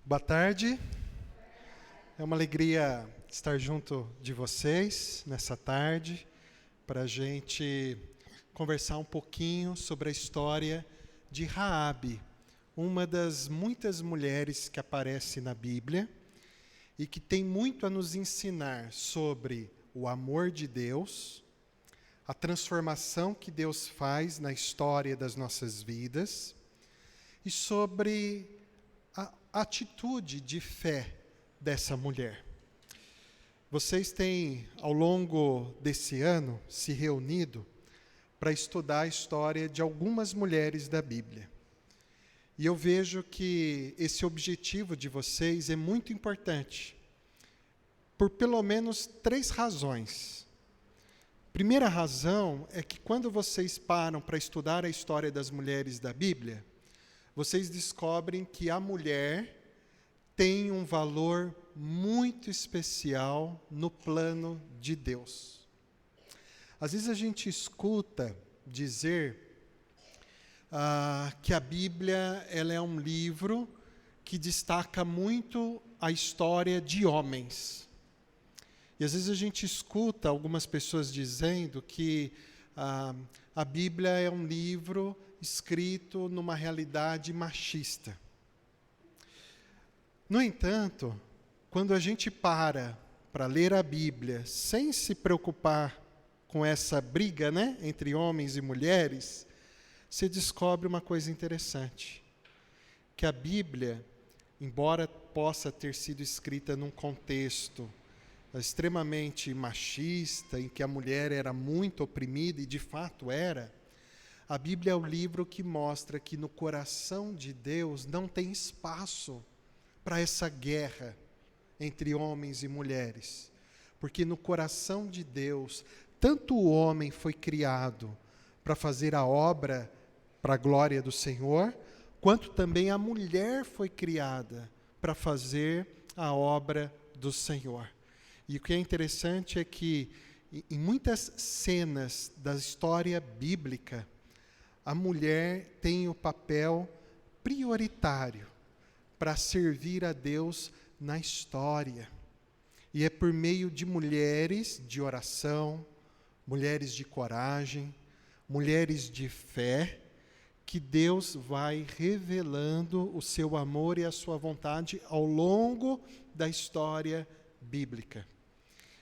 Boa tarde, é uma alegria estar junto de vocês nessa tarde para a gente conversar um pouquinho sobre a história de Raabe, uma das muitas mulheres que aparece na Bíblia e que tem muito a nos ensinar sobre o amor de Deus, a transformação que Deus faz na história das nossas vidas e sobre a atitude de fé dessa mulher. Vocês têm, ao longo desse ano, se reunido para estudar a história de algumas mulheres da Bíblia. E eu vejo que esse objetivo de vocês é muito importante, por pelo menos 3 razões. Primeira razão é que quando vocês param para estudar a história das mulheres da Bíblia, vocês descobrem que a mulher tem um valor muito especial no plano de Deus. Às vezes a gente escuta dizer que a Bíblia ela é um livro que destaca muito a história de homens. E às vezes a gente escuta algumas pessoas dizendo que a Bíblia é um livro escrito numa realidade machista. No entanto, quando a gente para ler a Bíblia sem se preocupar com essa briga, entre homens e mulheres, se descobre uma coisa interessante, que a Bíblia, embora possa ter sido escrita num contexto extremamente machista, em que a mulher era muito oprimida, e de fato era, a Bíblia é o livro que mostra que no coração de Deus não tem espaço para essa guerra entre homens e mulheres. Porque no coração de Deus, tanto o homem foi criado para fazer a obra para a glória do Senhor, quanto também a mulher foi criada para fazer a obra do Senhor. E o que é interessante é que, em muitas cenas da história bíblica, a mulher tem o papel prioritário para servir a Deus na história. E é por meio de mulheres de oração, mulheres de coragem, mulheres de fé, que Deus vai revelando o seu amor e a sua vontade ao longo da história bíblica.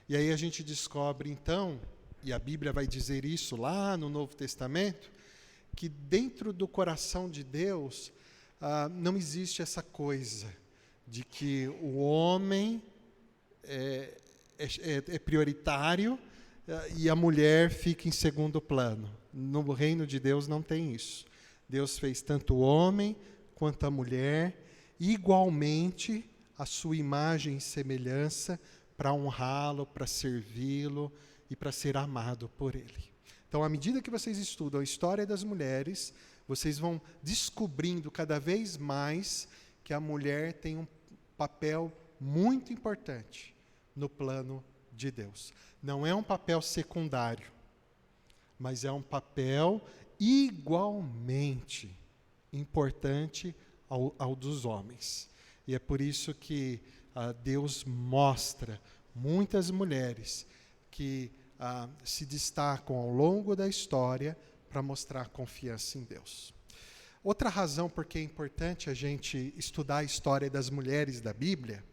E aí a gente descobre então, e a Bíblia vai dizer isso lá no Novo Testamento, que dentro do coração de Deus não existe essa coisa de que o homem é prioritário e a mulher fica em segundo plano. No reino de Deus não tem isso. Deus fez tanto o homem quanto a mulher igualmente a sua imagem e semelhança para honrá-lo, para servi-lo e para ser amado por ele. Então, à medida que vocês estudam a história das mulheres, vocês vão descobrindo cada vez mais que a mulher tem um papel muito importante no plano de Deus. Não é um papel secundário, mas é um papel igualmente importante ao dos homens. E é por isso que Deus mostra muitas mulheres que se destacam ao longo da história para mostrar confiança em Deus. Outra razão por que é importante a gente estudar a história das mulheres da Bíblia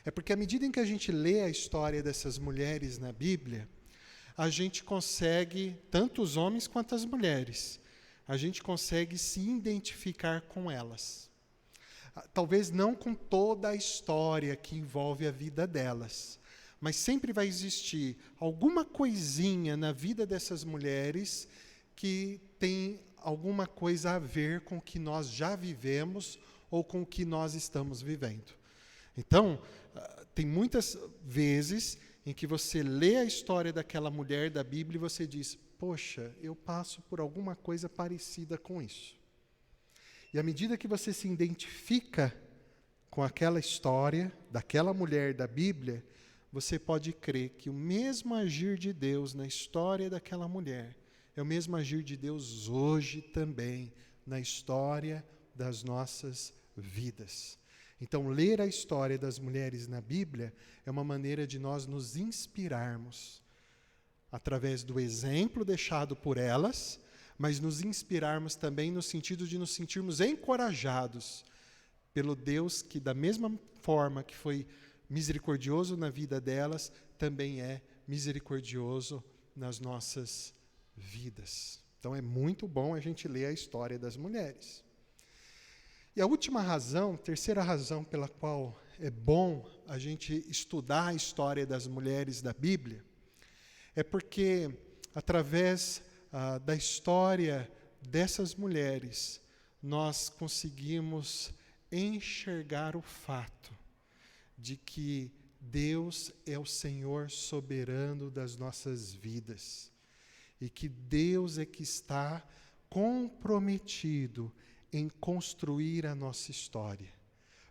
é porque à medida em que a gente lê a história dessas mulheres na Bíblia, a gente consegue, tanto os homens quanto as mulheres, a gente consegue se identificar com elas. Talvez não com toda a história que envolve a vida delas, mas sempre vai existir alguma coisinha na vida dessas mulheres que tem alguma coisa a ver com o que nós já vivemos ou com o que nós estamos vivendo. Então, tem muitas vezes em que você lê a história daquela mulher da Bíblia e você diz, poxa, eu passo por alguma coisa parecida com isso. E à medida que você se identifica com aquela história daquela mulher da Bíblia, você pode crer que o mesmo agir de Deus na história daquela mulher é o mesmo agir de Deus hoje também na história das nossas vidas. Então, ler a história das mulheres na Bíblia é uma maneira de nós nos inspirarmos, através do exemplo deixado por elas, mas nos inspirarmos também no sentido de nos sentirmos encorajados pelo Deus que, da mesma forma que foi misericordioso na vida delas, também é misericordioso nas nossas vidas. Então é muito bom a gente ler a história das mulheres. E a última razão, terceira razão pela qual é bom a gente estudar a história das mulheres da Bíblia, é porque através da história dessas mulheres, nós conseguimos enxergar o fato de que Deus é o Senhor soberano das nossas vidas e que Deus é que está comprometido em construir a nossa história.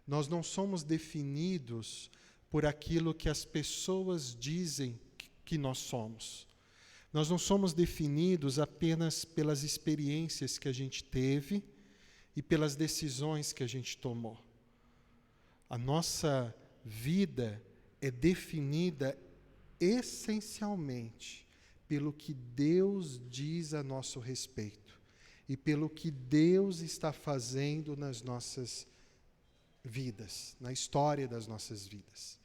Nós não somos definidos por aquilo que as pessoas dizem que nós somos. Nós não somos definidos apenas pelas experiências que a gente teve e pelas decisões que a gente tomou. A nossa vida é definida essencialmente pelo que Deus diz a nosso respeito e pelo que Deus está fazendo nas nossas vidas, na história das nossas vidas.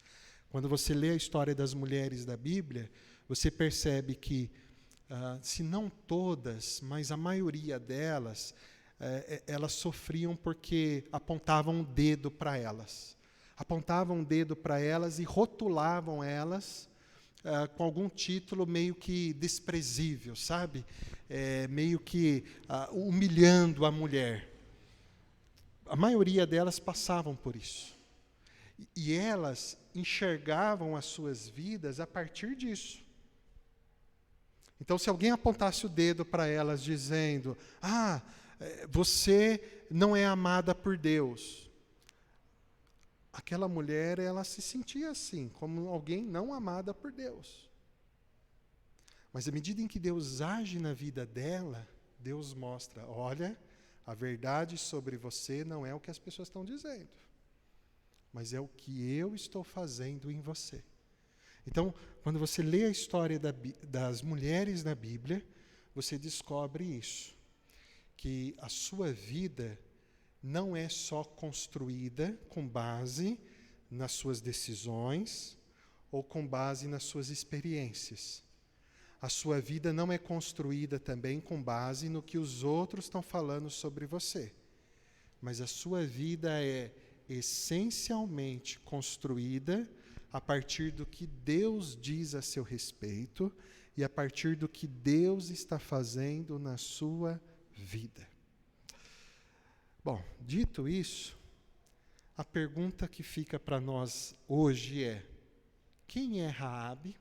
Quando você lê a história das mulheres da Bíblia, você percebe que, se não todas, mas a maioria delas, elas sofriam porque apontavam um dedo para elas. Apontavam um dedo para elas e rotulavam elas com algum título meio que desprezível, sabe? Meio que humilhando a mulher. A maioria delas passavam por isso. E elas enxergavam as suas vidas a partir disso. Então, se alguém apontasse o dedo para elas dizendo, você não é amada por Deus, aquela mulher, ela se sentia assim, como alguém não amada por Deus. Mas à medida em que Deus age na vida dela, Deus mostra, olha, a verdade sobre você não é o que as pessoas estão dizendo, mas é o que eu estou fazendo em você. Então, quando você lê a história das mulheres na Bíblia, você descobre isso, que a sua vida não é só construída com base nas suas decisões ou com base nas suas experiências. A sua vida não é construída também com base no que os outros estão falando sobre você, mas a sua vida é essencialmente construída a partir do que Deus diz a seu respeito e a partir do que Deus está fazendo na sua vida. Bom, dito isso, a pergunta que fica para nós hoje é: quem é Raabe?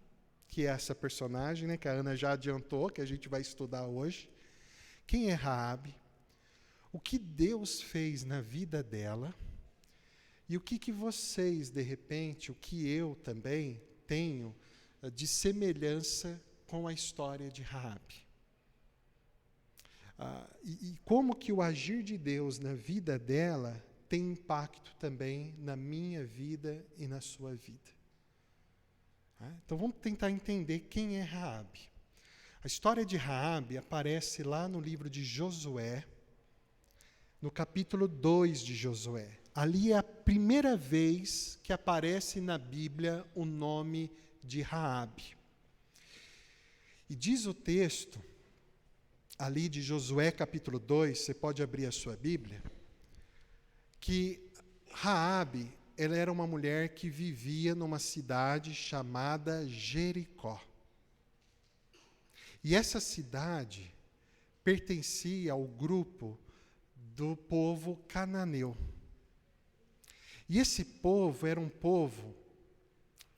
Que é essa personagem, né, que a Ana já adiantou, que a gente vai estudar hoje. Quem é Raabe? O que Deus fez na vida dela? E o que vocês, de repente, o que eu também tenho de semelhança com a história de Raabe? E como que o agir de Deus na vida dela tem impacto também na minha vida e na sua vida? Então vamos tentar entender quem é Raabe. A história de Raabe aparece lá no livro de Josué, no capítulo 2 de Josué. Ali é a primeira vez que aparece na Bíblia o nome de Raabe. E diz o texto, ali de Josué capítulo 2, você pode abrir a sua Bíblia, que Raabe, ela era uma mulher que vivia numa cidade chamada Jericó. E essa cidade pertencia ao grupo do povo cananeu. E esse povo era um povo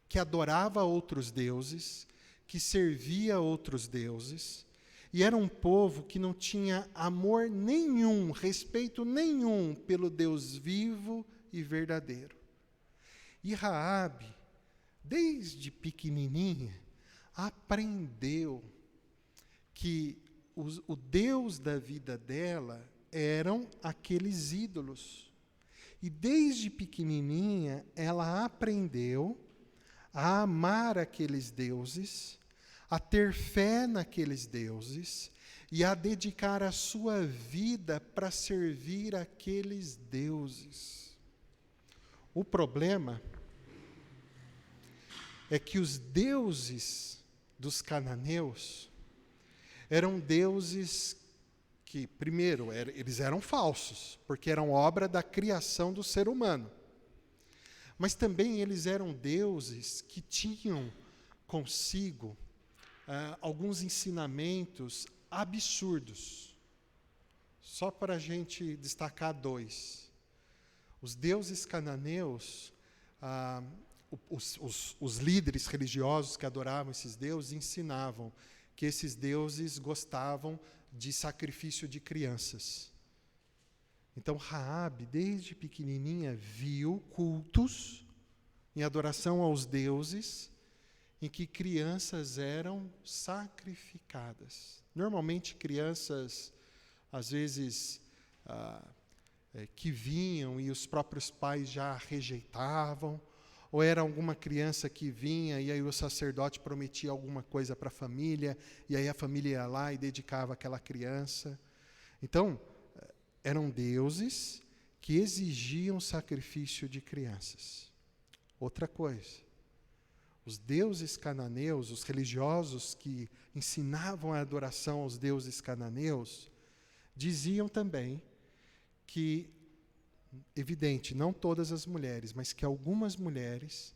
que adorava outros deuses, que servia outros deuses, e era um povo que não tinha amor nenhum, respeito nenhum pelo Deus vivo e verdadeiro. E Raabe, desde pequenininha, aprendeu que o Deus da vida dela eram aqueles ídolos. E desde pequenininha, ela aprendeu a amar aqueles deuses, a ter fé naqueles deuses e a dedicar a sua vida para servir aqueles deuses. O problema é que os deuses dos cananeus eram deuses que, primeiro, eles eram falsos, porque eram obra da criação do ser humano. Mas também eles eram deuses que tinham consigo alguns ensinamentos absurdos. Só para a gente destacar dois. Os deuses cananeus, os líderes religiosos que adoravam esses deuses ensinavam que esses deuses gostavam de sacrifício de crianças. Então, Raabe, desde pequenininha, viu cultos em adoração aos deuses em que crianças eram sacrificadas. Normalmente, crianças, às vezes, que vinham e os próprios pais já rejeitavam, ou era alguma criança que vinha e aí o sacerdote prometia alguma coisa para a família, e aí a família ia lá e dedicava aquela criança. Então, eram deuses que exigiam sacrifício de crianças. Outra coisa, os deuses cananeus, os religiosos que ensinavam a adoração aos deuses cananeus, diziam também que, evidente, não todas as mulheres, mas que algumas mulheres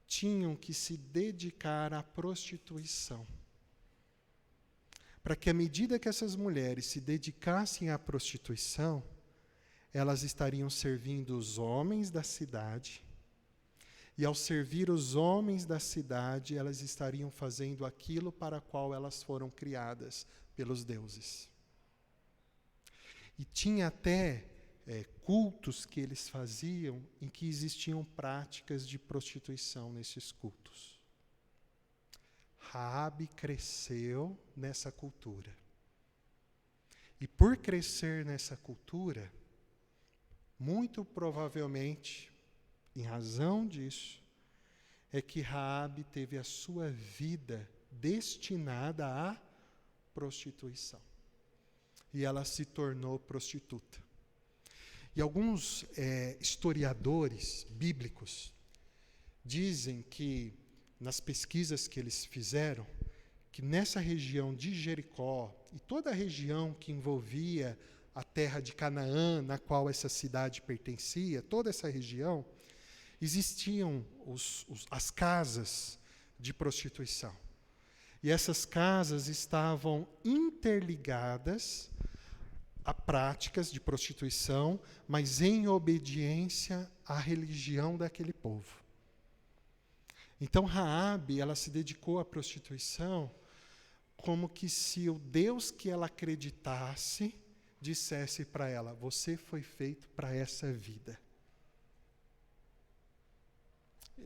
tinham que se dedicar à prostituição. Para que, à medida que essas mulheres se dedicassem à prostituição, elas estariam servindo os homens da cidade, e ao servir os homens da cidade, elas estariam fazendo aquilo para o qual elas foram criadas pelos deuses. E tinha até cultos que eles faziam em que existiam práticas de prostituição nesses cultos. Raabe cresceu nessa cultura. E por crescer nessa cultura, muito provavelmente, em razão disso, é que Raabe teve a sua vida destinada à prostituição. E ela se tornou prostituta. E alguns historiadores bíblicos dizem que, nas pesquisas que eles fizeram, que nessa região de Jericó, e toda a região que envolvia a terra de Canaã, na qual essa cidade pertencia, toda essa região, existiam as casas de prostituição. E essas casas estavam interligadas a práticas de prostituição, mas em obediência à religião daquele povo. Então, Raabe, ela se dedicou à prostituição como que se o Deus que ela acreditasse dissesse para ela: você foi feito para essa vida.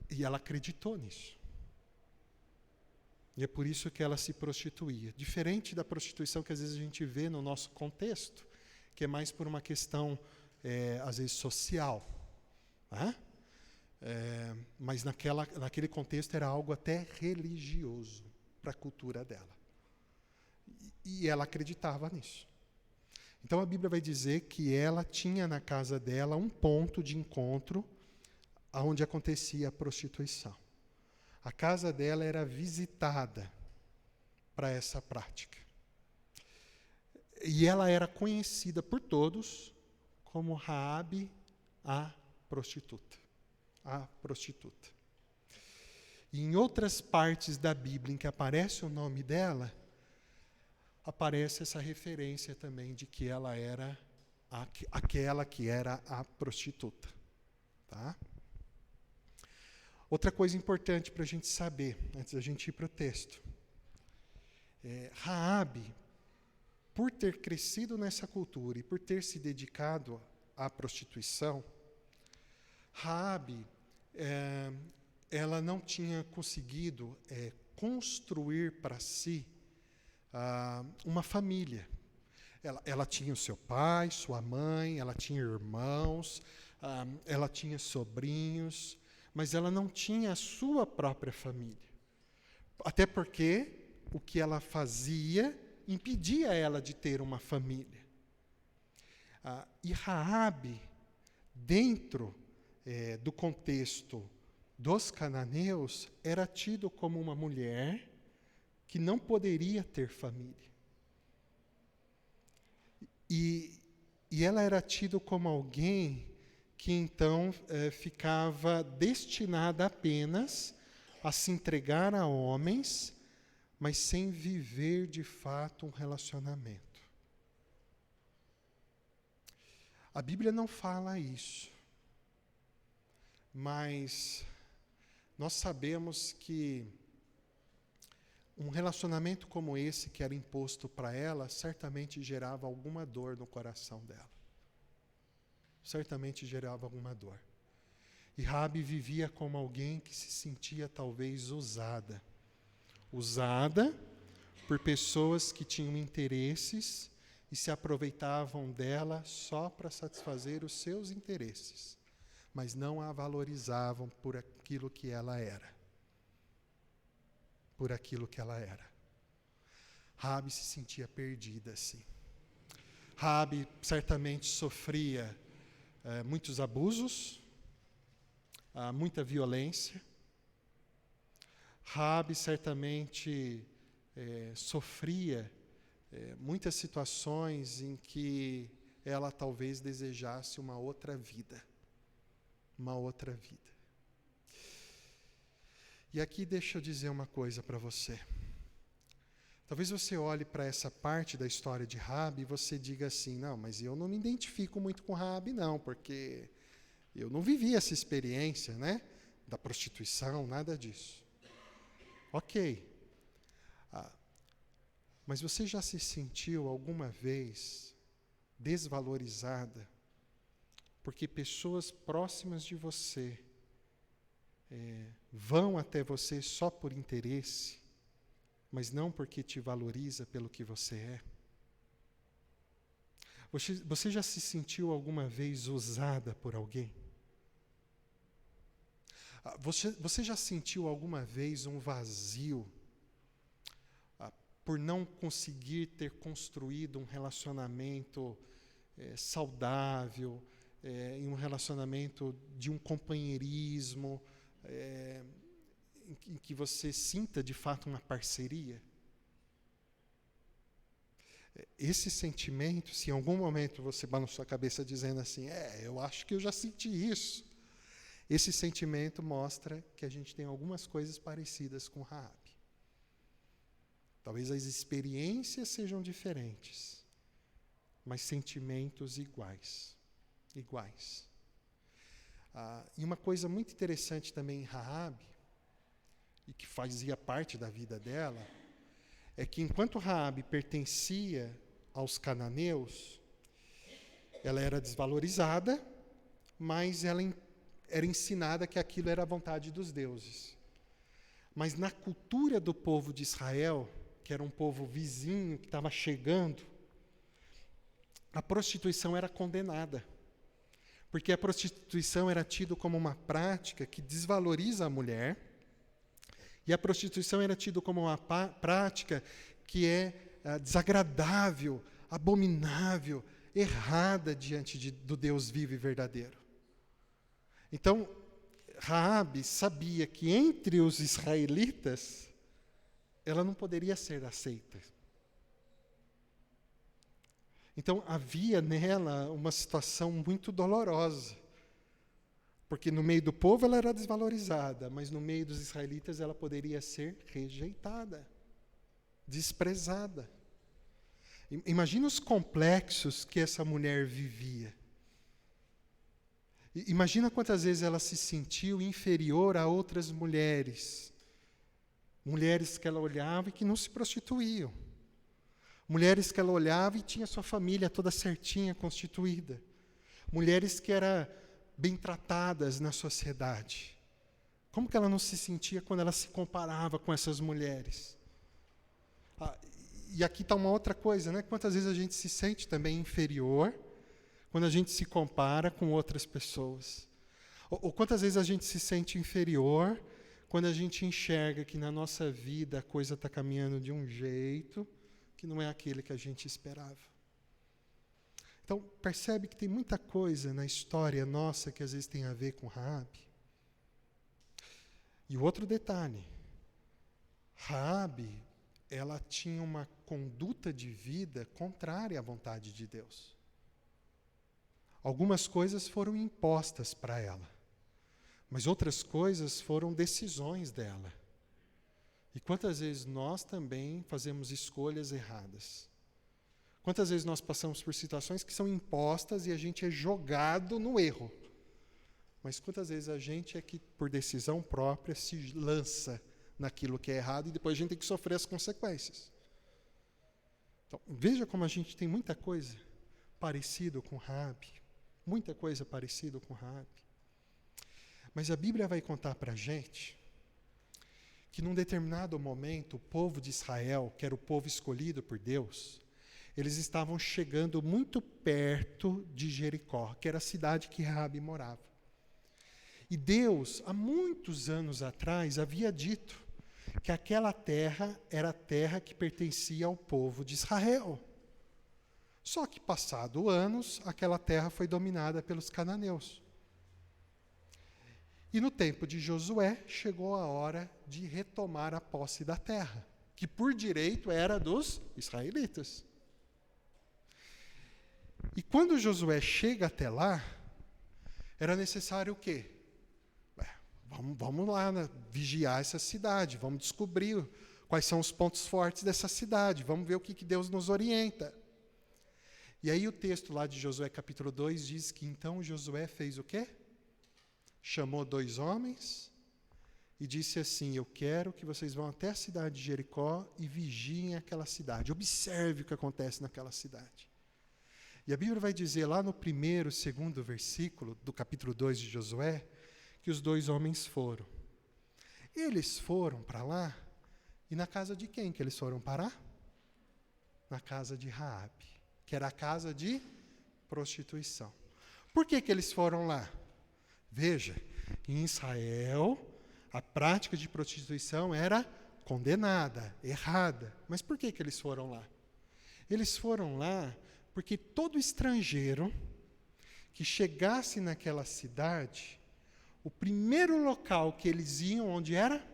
E ela acreditou nisso. E é por isso que ela se prostituía. Diferente da prostituição que às vezes a gente vê no nosso contexto, que é mais por uma questão, às vezes, social. Né? Mas naquele contexto era algo até religioso para a cultura dela. E ela acreditava nisso. Então a Bíblia vai dizer que ela tinha na casa dela um ponto de encontro onde acontecia a prostituição. A casa dela era visitada para essa prática. E ela era conhecida por todos como Raabe, a prostituta. A prostituta. E em outras partes da Bíblia em que aparece o nome dela, aparece essa referência também de que ela era aquela que era a prostituta. Tá? Outra coisa importante para a gente saber, antes da gente ir para o texto. Raabe, por ter crescido nessa cultura e por ter se dedicado à prostituição, Raabe, ela não tinha conseguido construir para si uma família. Ela tinha o seu pai, sua mãe, ela tinha irmãos, ela tinha sobrinhos, mas ela não tinha a sua própria família. Até porque o que ela fazia impedia ela de ter uma família. E Raabe, dentro do contexto dos cananeus, era tido como uma mulher que não poderia ter família. E ela era tida como alguém que então ficava destinada apenas a se entregar a homens, mas sem viver de fato um relacionamento. A Bíblia não fala isso, mas nós sabemos que um relacionamento como esse que era imposto para ela, certamente gerava alguma dor no coração dela. Certamente gerava alguma dor. E Raabe vivia como alguém que se sentia talvez usada. Usada por pessoas que tinham interesses e se aproveitavam dela só para satisfazer os seus interesses, mas não a valorizavam por aquilo que ela era. Por aquilo que ela era. Raabe se sentia perdida, assim. Raabe certamente sofria muitos abusos, muita violência. Raabe certamente sofria muitas situações em que ela talvez desejasse uma outra vida. Uma outra vida. E aqui deixa eu dizer uma coisa para você. Talvez você olhe para essa parte da história de Raabe e você diga assim, não, mas eu não me identifico muito com Raabe não, porque eu não vivi essa experiência, né, da prostituição, nada disso. Ok. Mas você já se sentiu alguma vez desvalorizada porque pessoas próximas de você vão até você só por interesse, mas não porque te valoriza pelo que você é? Você já se sentiu alguma vez usada por alguém? Você já sentiu alguma vez um vazio por não conseguir ter construído um relacionamento saudável, em um relacionamento de um companheirismo, em que você sinta de fato uma parceria? Esse sentimento, se em algum momento você balançou a cabeça dizendo assim, eu acho que eu já senti isso, esse sentimento mostra que a gente tem algumas coisas parecidas com Raabe. Talvez as experiências sejam diferentes, mas sentimentos iguais. Iguais. E uma coisa muito interessante também em Raabe, e que fazia parte da vida dela, é que enquanto Raabe pertencia aos cananeus, ela era desvalorizada, mas ela era ensinada que aquilo era a vontade dos deuses. Mas na cultura do povo de Israel, que era um povo vizinho, que estava chegando, a prostituição era condenada. Porque a prostituição era tida como uma prática que desvaloriza a mulher, e a prostituição era tida como uma prática que é desagradável, abominável, errada diante do Deus vivo e verdadeiro. Então, Raabe sabia que entre os israelitas, ela não poderia ser aceita. Então, havia nela uma situação muito dolorosa, porque no meio do povo ela era desvalorizada, mas no meio dos israelitas ela poderia ser rejeitada, desprezada. Imagina os complexos que essa mulher vivia. Imagina quantas vezes ela se sentiu inferior a outras mulheres. Mulheres que ela olhava e que não se prostituíam. Mulheres que ela olhava e tinha sua família toda certinha, constituída. Mulheres que eram bem tratadas na sociedade. Como que ela não se sentia quando ela se comparava com essas mulheres? E aqui está uma outra coisa, né? Quantas vezes a gente se sente também inferior quando a gente se compara com outras pessoas. Ou quantas vezes a gente se sente inferior quando a gente enxerga que na nossa vida a coisa está caminhando de um jeito que não é aquele que a gente esperava. Então, percebe que tem muita coisa na história nossa que às vezes tem a ver com Raabe. E o outro detalhe, Raabe, ela tinha uma conduta de vida contrária à vontade de Deus. Algumas coisas foram impostas para ela, mas outras coisas foram decisões dela. E quantas vezes nós também fazemos escolhas erradas? Quantas vezes nós passamos por situações que são impostas e a gente é jogado no erro? Mas quantas vezes a gente é que, por decisão própria, se lança naquilo que é errado e depois a gente tem que sofrer as consequências? Então, veja como a gente tem muita coisa parecida com Raabe. Muita coisa parecida com Raabe. Mas a Bíblia vai contar para a gente que num determinado momento o povo de Israel, que era o povo escolhido por Deus, eles estavam chegando muito perto de Jericó, que era a cidade que Raabe morava. E Deus, há muitos anos atrás, havia dito que aquela terra era a terra que pertencia ao povo de Israel. Só que, passados anos, aquela terra foi dominada pelos cananeus. E no tempo de Josué, chegou a hora de retomar a posse da terra, que por direito era dos israelitas. E quando Josué chega até lá, era necessário o quê? Vamos lá, né, vigiar essa cidade, vamos descobrir quais são os pontos fortes dessa cidade, vamos ver o que Deus nos orienta. E aí o texto lá de Josué capítulo 2 diz que então Josué fez o quê? Chamou 2 homens e disse assim: eu quero que vocês vão até a cidade de Jericó e vigiem aquela cidade, observe o que acontece naquela cidade. E a Bíblia vai dizer lá no 1º, 2º versículo do capítulo 2 de Josué, que os 2 homens foram. Eles foram para lá, e na casa de quem que eles foram parar? Na casa de Raabe, que era a casa de prostituição. Por que eles foram lá? Veja, em Israel, a prática de prostituição era condenada, errada. Mas por que eles foram lá? Eles foram lá porque todo estrangeiro que chegasse naquela cidade, o primeiro local que eles iam, onde era?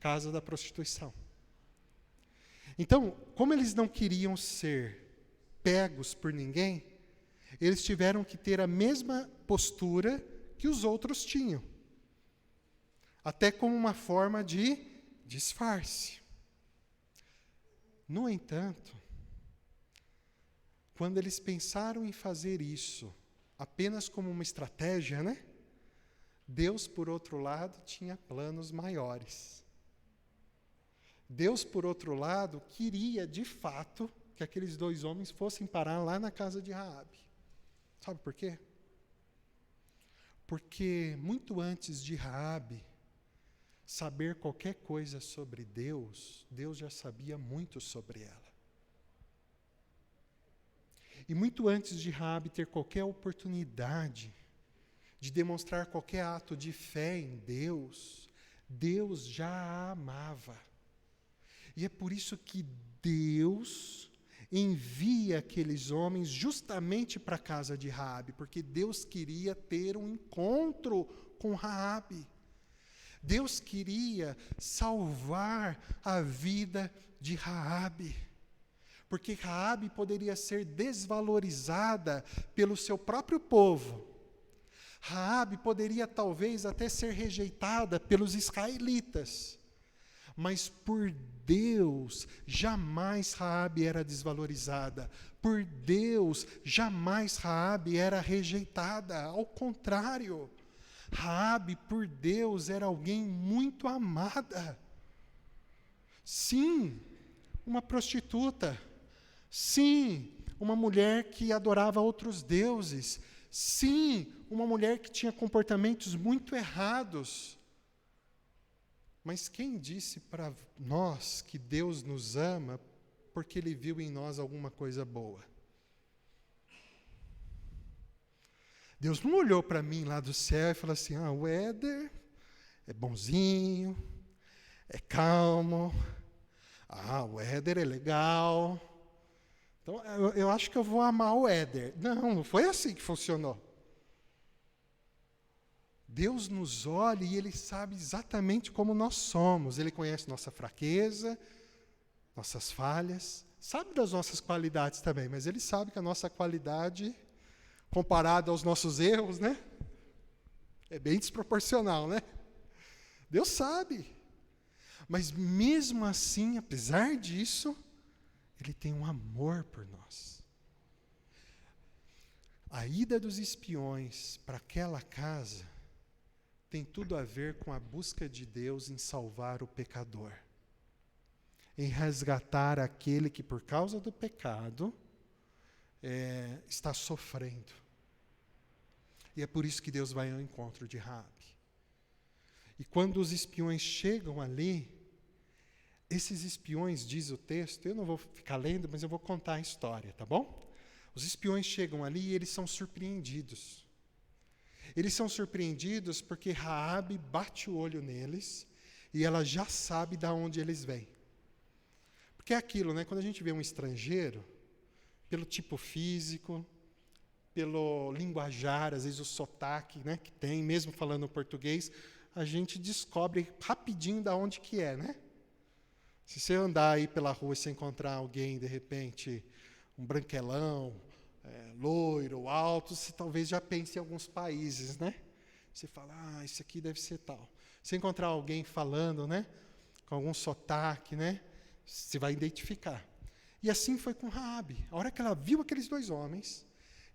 Casa da prostituição. Então, como eles não queriam ser pegos por ninguém, eles tiveram que ter a mesma postura que os outros tinham, até como uma forma de disfarce. No entanto, quando eles pensaram em fazer isso apenas como uma estratégia, né? Deus, por outro lado, tinha planos maiores. Deus, por outro lado, queria, de fato, que aqueles 2 homens fossem parar lá na casa de Raabe. Sabe por quê? Porque muito antes de Raabe saber qualquer coisa sobre Deus, Deus já sabia muito sobre ela. E muito antes de Raabe ter qualquer oportunidade de demonstrar qualquer ato de fé em Deus, Deus já a amava. E é por isso que Deus envia aqueles homens justamente para a casa de Raabe, porque Deus queria ter um encontro com Raabe. Deus queria salvar a vida de Raabe, porque Raabe poderia ser desvalorizada pelo seu próprio povo. Raabe poderia talvez até ser rejeitada pelos israelitas, mas por Deus jamais Raabe era desvalorizada. Por Deus jamais Raabe era rejeitada. Ao contrário, Raabe por Deus era alguém muito amada. Sim, uma prostituta. Sim, uma mulher que adorava outros deuses. Sim, uma mulher que tinha comportamentos muito errados. Mas quem disse para nós que Deus nos ama porque Ele viu em nós alguma coisa boa? Deus não olhou para mim lá do céu e falou assim, o Éder é bonzinho, é calmo, o Éder é legal, então eu acho que eu vou amar o Éder. Não foi assim que funcionou. Deus nos olha e Ele sabe exatamente como nós somos. Ele conhece nossa fraqueza, nossas falhas, sabe das nossas qualidades também, mas Ele sabe que a nossa qualidade, comparada aos nossos erros, né? É bem desproporcional, né? Deus sabe. Mas mesmo assim, apesar disso, Ele tem um amor por nós. A ida dos espiões para aquela casa tem tudo a ver com a busca de Deus em salvar o pecador, em resgatar aquele que, por causa do pecado, está sofrendo. E é por isso que Deus vai ao encontro de Raabe. E quando os espiões chegam ali, esses espiões, diz o texto, eu não vou ficar lendo, mas eu vou contar a história, tá bom? Os espiões chegam ali e eles são surpreendidos. Eles são surpreendidos porque Raabe bate o olho neles e ela já sabe de onde eles vêm. Porque é aquilo, né? Quando a gente vê um estrangeiro, pelo tipo físico, pelo linguajar, às vezes o sotaque, né, que tem, mesmo falando português, a gente descobre rapidinho de onde que é, né? Se você andar aí pela rua e você encontrar alguém, de repente, um branquelão, loiro, alto, você talvez já pense em alguns países, né? Você fala, isso aqui deve ser tal. Se encontrar alguém falando, né, com algum sotaque, né, você vai identificar. E assim foi com Raabe. A hora que ela viu aqueles dois homens,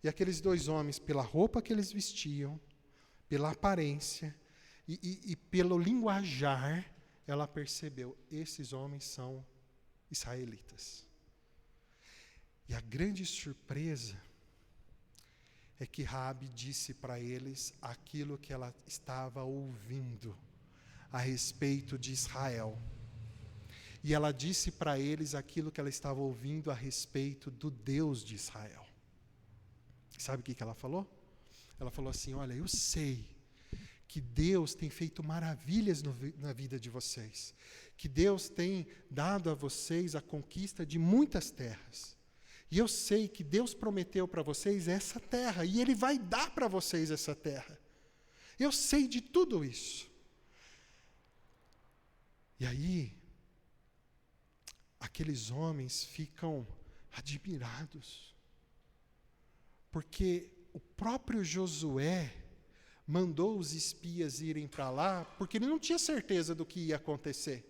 e aqueles dois homens, pela roupa que eles vestiam, pela aparência e pelo linguajar, ela percebeu, esses homens são israelitas. E a grande surpresa é que Raabe disse para eles aquilo que ela estava ouvindo a respeito de Israel. E ela disse para eles aquilo que ela estava ouvindo a respeito do Deus de Israel. Sabe o que ela falou? Ela falou assim, olha, eu sei que Deus tem feito maravilhas na vida de vocês, que Deus tem dado a vocês a conquista de muitas terras. E eu sei que Deus prometeu para vocês essa terra, e Ele vai dar para vocês essa terra. Eu sei de tudo isso. E aí, aqueles homens ficam admirados, porque o próprio Josué mandou os espias irem para lá, porque ele não tinha certeza do que ia acontecer.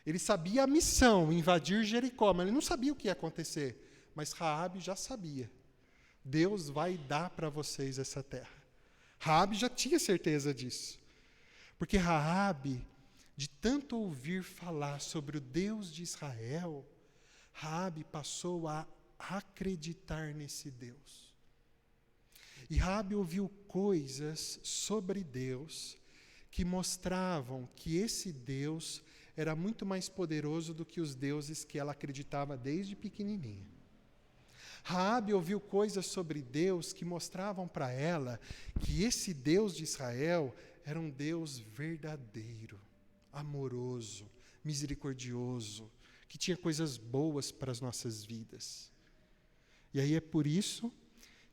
Ele sabia a missão, invadir Jericó, mas ele não sabia o que ia acontecer. Mas Raabe já sabia. Deus vai dar para vocês essa terra. Raabe já tinha certeza disso. Porque Raabe, de tanto ouvir falar sobre o Deus de Israel, Raabe passou a acreditar nesse Deus. E Raabe ouviu coisas sobre Deus que mostravam que esse Deus era muito mais poderoso do que os deuses que ela acreditava desde pequenininha. Raabe ouviu coisas sobre Deus que mostravam para ela que esse Deus de Israel era um Deus verdadeiro, amoroso, misericordioso, que tinha coisas boas para as nossas vidas. E aí é por isso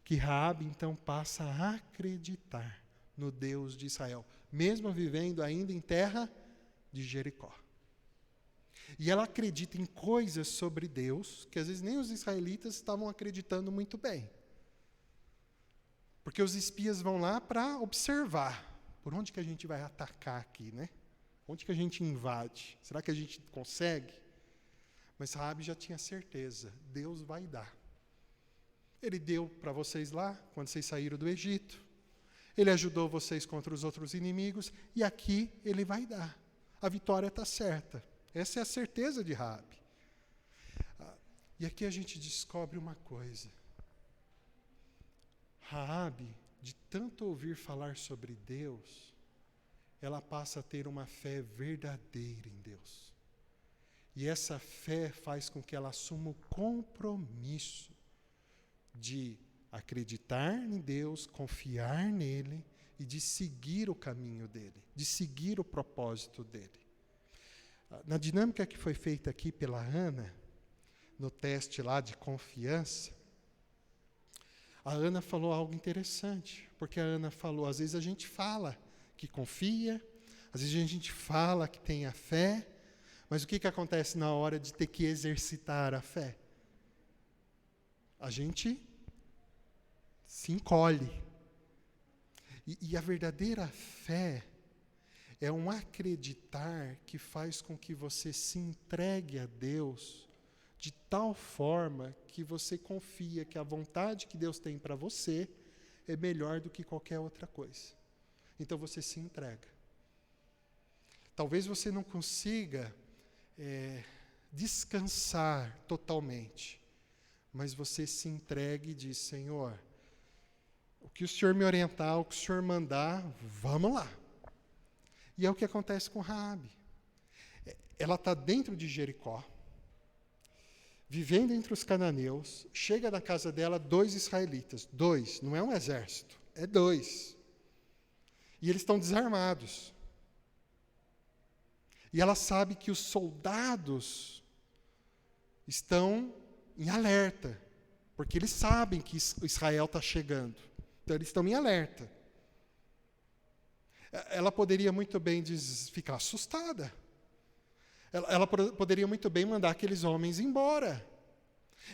que Raabe então passa a acreditar no Deus de Israel, mesmo vivendo ainda em terra de Jericó. E ela acredita em coisas sobre Deus que às vezes nem os israelitas estavam acreditando muito bem. Porque os espias vão lá para observar. Por onde que a gente vai atacar aqui, né? Onde que a gente invade? Será que a gente consegue? Mas Raabe já tinha certeza, Deus vai dar. Ele deu para vocês lá, quando vocês saíram do Egito. Ele ajudou vocês contra os outros inimigos, e aqui Ele vai dar. A vitória está certa. Essa é a certeza de Raabe. E aqui a gente descobre uma coisa. Raabe, de tanto ouvir falar sobre Deus, ela passa a ter uma fé verdadeira em Deus. E essa fé faz com que ela assuma o compromisso de acreditar em Deus, confiar nele e de seguir o caminho dele, de seguir o propósito dele. Na dinâmica que foi feita aqui pela Ana, no teste lá de confiança, a Ana falou algo interessante, porque a Ana falou, às vezes a gente fala que confia, às vezes a gente fala que tem a fé, mas o que acontece na hora de ter que exercitar a fé? A gente se encolhe. E a verdadeira fé é um acreditar que faz com que você se entregue a Deus de tal forma que você confia que a vontade que Deus tem para você é melhor do que qualquer outra coisa. Então você se entrega. Talvez você não consiga descansar totalmente, mas você se entregue e diz, Senhor, o que o Senhor me orientar, o que o Senhor mandar, vamos lá. E é o que acontece com Raabe. Ela está dentro de Jericó, vivendo entre os cananeus, chega na casa dela 2 israelitas. 2, não é um exército, é 2. E eles estão desarmados. E ela sabe que os soldados estão em alerta, porque eles sabem que Israel está chegando. Então eles estão em alerta. Ela poderia muito bem ficar assustada. Ela poderia muito bem mandar aqueles homens embora.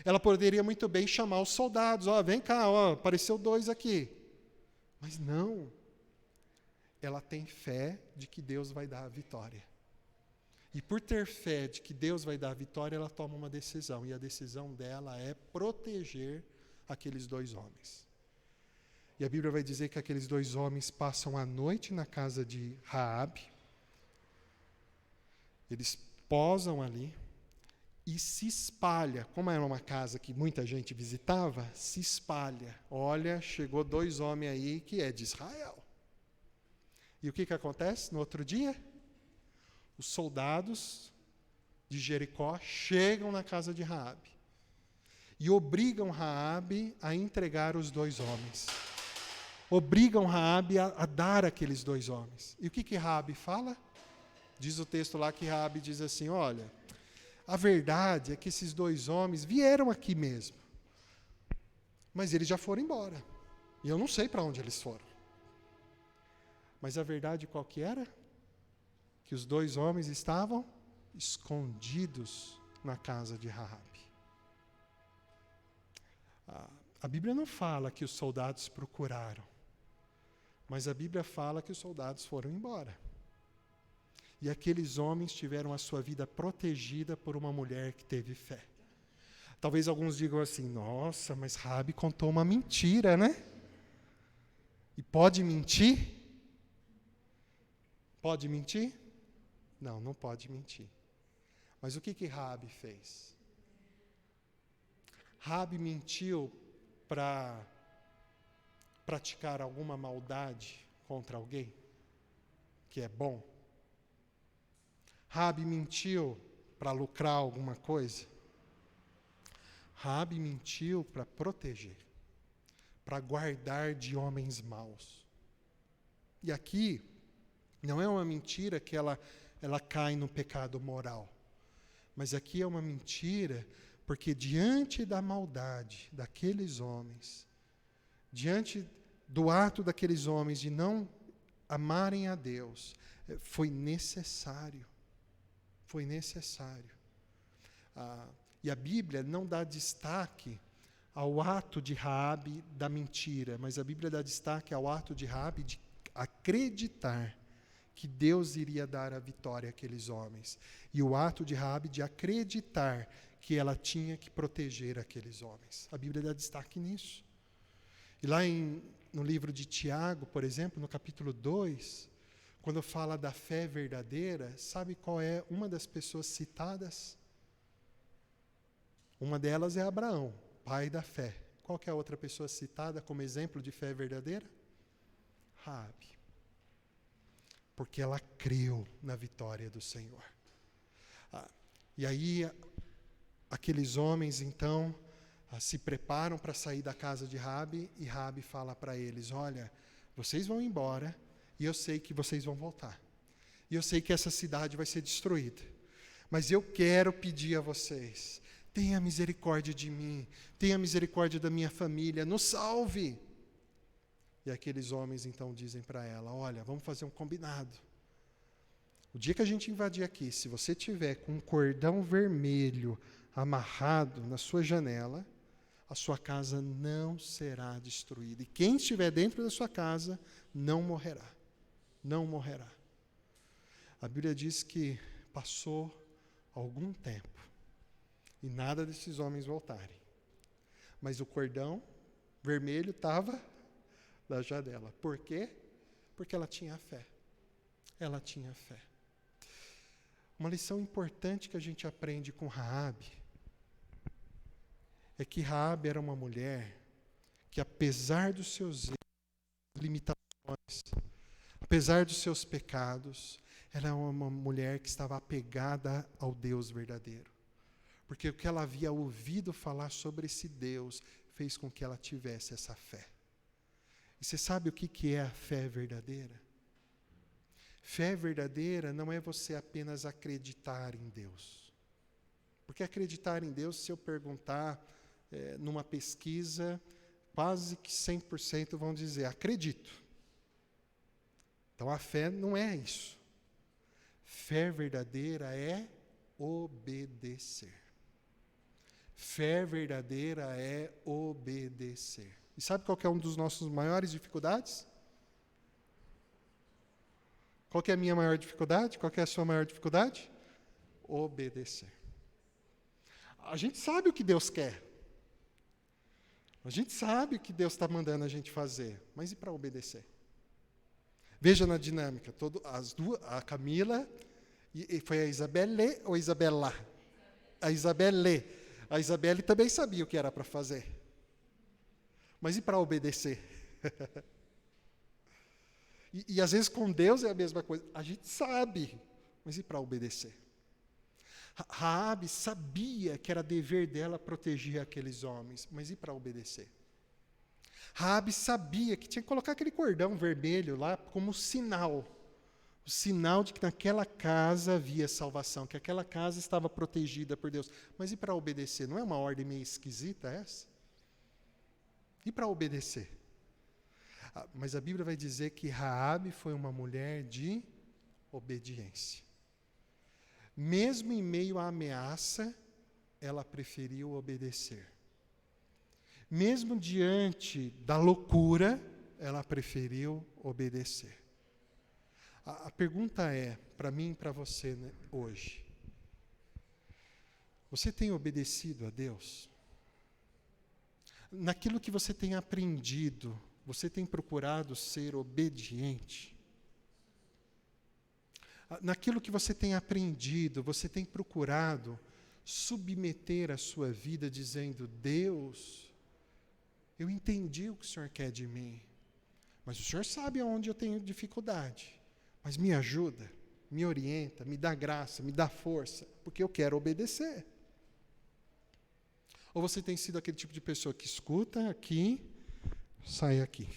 Ela poderia muito bem chamar os soldados. Vem cá, apareceu 2 aqui. Mas não. Ela tem fé de que Deus vai dar a vitória. E por ter fé de que Deus vai dar a vitória, ela toma uma decisão. E a decisão dela é proteger aqueles 2 homens. E a Bíblia vai dizer que aqueles 2 homens passam a noite na casa de Raabe. Eles posam ali e se espalha. Como era uma casa que muita gente visitava, se espalha. Olha, chegou 2 homens aí que é de Israel. E o que acontece no outro dia? Os soldados de Jericó chegam na casa de Raabe e obrigam Raabe a entregar os 2 homens. Obrigam Raabe a dar aqueles 2 homens. E o que Raabe fala? Diz o texto lá que Raabe diz assim, olha, a verdade é que esses 2 homens vieram aqui mesmo, mas eles já foram embora. E eu não sei para onde eles foram. Mas a verdade qual que era? Que os 2 homens estavam escondidos na casa de Raabe. A Bíblia não fala que os soldados procuraram, mas a Bíblia fala que os soldados foram embora. E aqueles homens tiveram a sua vida protegida por uma mulher que teve fé. Talvez alguns digam assim, nossa, mas Raabe contou uma mentira, né? E pode mentir? Pode mentir? Não, não pode mentir. Mas o que Raabe fez? Raabe mentiu para praticar alguma maldade contra alguém que é bom? Raabe mentiu para lucrar alguma coisa? Raabe mentiu para proteger, para guardar de homens maus. E aqui não é uma mentira que ela cai no pecado moral, mas aqui é uma mentira porque diante da maldade daqueles homens, diante do ato daqueles homens de não amarem a Deus, foi necessário. Foi necessário. E a Bíblia não dá destaque ao ato de Raabe da mentira, mas a Bíblia dá destaque ao ato de Raabe de acreditar que Deus iria dar a vitória àqueles homens. E o ato de Raabe de acreditar que ela tinha que proteger aqueles homens. A Bíblia dá destaque nisso. E lá no livro de Tiago, por exemplo, no capítulo 2, quando fala da fé verdadeira, sabe qual é uma das pessoas citadas? Uma delas é Abraão, pai da fé. Qual que é a outra pessoa citada como exemplo de fé verdadeira? Raabe. Porque ela creu na vitória do Senhor. E aí, aqueles homens, então, se preparam para sair da casa de Raabe, e Raabe fala para eles: olha, vocês vão embora, e eu sei que vocês vão voltar. E eu sei que essa cidade vai ser destruída. Mas eu quero pedir a vocês, tenha misericórdia de mim, tenha misericórdia da minha família, nos salve. E aqueles homens então dizem para ela: olha, vamos fazer um combinado. O dia que a gente invadir aqui, se você tiver com um cordão vermelho amarrado na sua janela, a sua casa não será destruída. E quem estiver dentro da sua casa não morrerá. Não morrerá. A Bíblia diz que passou algum tempo e nada desses homens voltarem. Mas o cordão vermelho estava na janela. Por quê? Porque ela tinha fé. Ela tinha fé. Uma lição importante que a gente aprende com Raabe é que Raabe era uma mulher que, apesar dos seus erros, limitações, apesar dos seus pecados, ela era uma mulher que estava apegada ao Deus verdadeiro. Porque o que ela havia ouvido falar sobre esse Deus fez com que ela tivesse essa fé. E você sabe o que é a fé verdadeira? Fé verdadeira não é você apenas acreditar em Deus. Porque acreditar em Deus, se eu perguntar numa pesquisa, quase que 100% vão dizer, acredito. Então a fé não é isso. Fé verdadeira é obedecer. Fé verdadeira é obedecer. E sabe qual que é uma das nossas maiores dificuldades? Qual que é a minha maior dificuldade? Qual que é a sua maior dificuldade? Obedecer. A gente sabe o que Deus quer. A gente sabe o que Deus está mandando a gente fazer. Mas e para obedecer? Veja na dinâmica. As duas, a Camila, e foi a Isabelle ou a Isabela? A Isabelle. A Isabelle também sabia o que era para fazer. Mas e para obedecer? E às vezes com Deus é a mesma coisa. A gente sabe, mas e para obedecer? Raabe sabia que era dever dela proteger aqueles homens, mas e para obedecer? Raabe sabia que tinha que colocar aquele cordão vermelho lá como sinal. O sinal de que naquela casa havia salvação, que aquela casa estava protegida por Deus. Mas e para obedecer? Não é uma ordem meio esquisita essa? E para obedecer? Mas a Bíblia vai dizer que Raabe foi uma mulher de obediência. Mesmo em meio à ameaça, ela preferiu obedecer. Mesmo diante da loucura, ela preferiu obedecer. A pergunta é, para mim e para você, né, hoje: você tem obedecido a Deus? Naquilo que você tem aprendido, você tem procurado ser obediente? Naquilo que você tem aprendido, você tem procurado submeter a sua vida dizendo: Deus, eu entendi o que o Senhor quer de mim, mas o Senhor sabe aonde eu tenho dificuldade, mas me ajuda, me orienta, me dá graça, me dá força, porque eu quero obedecer. Ou você tem sido aquele tipo de pessoa que escuta aqui, sai aqui.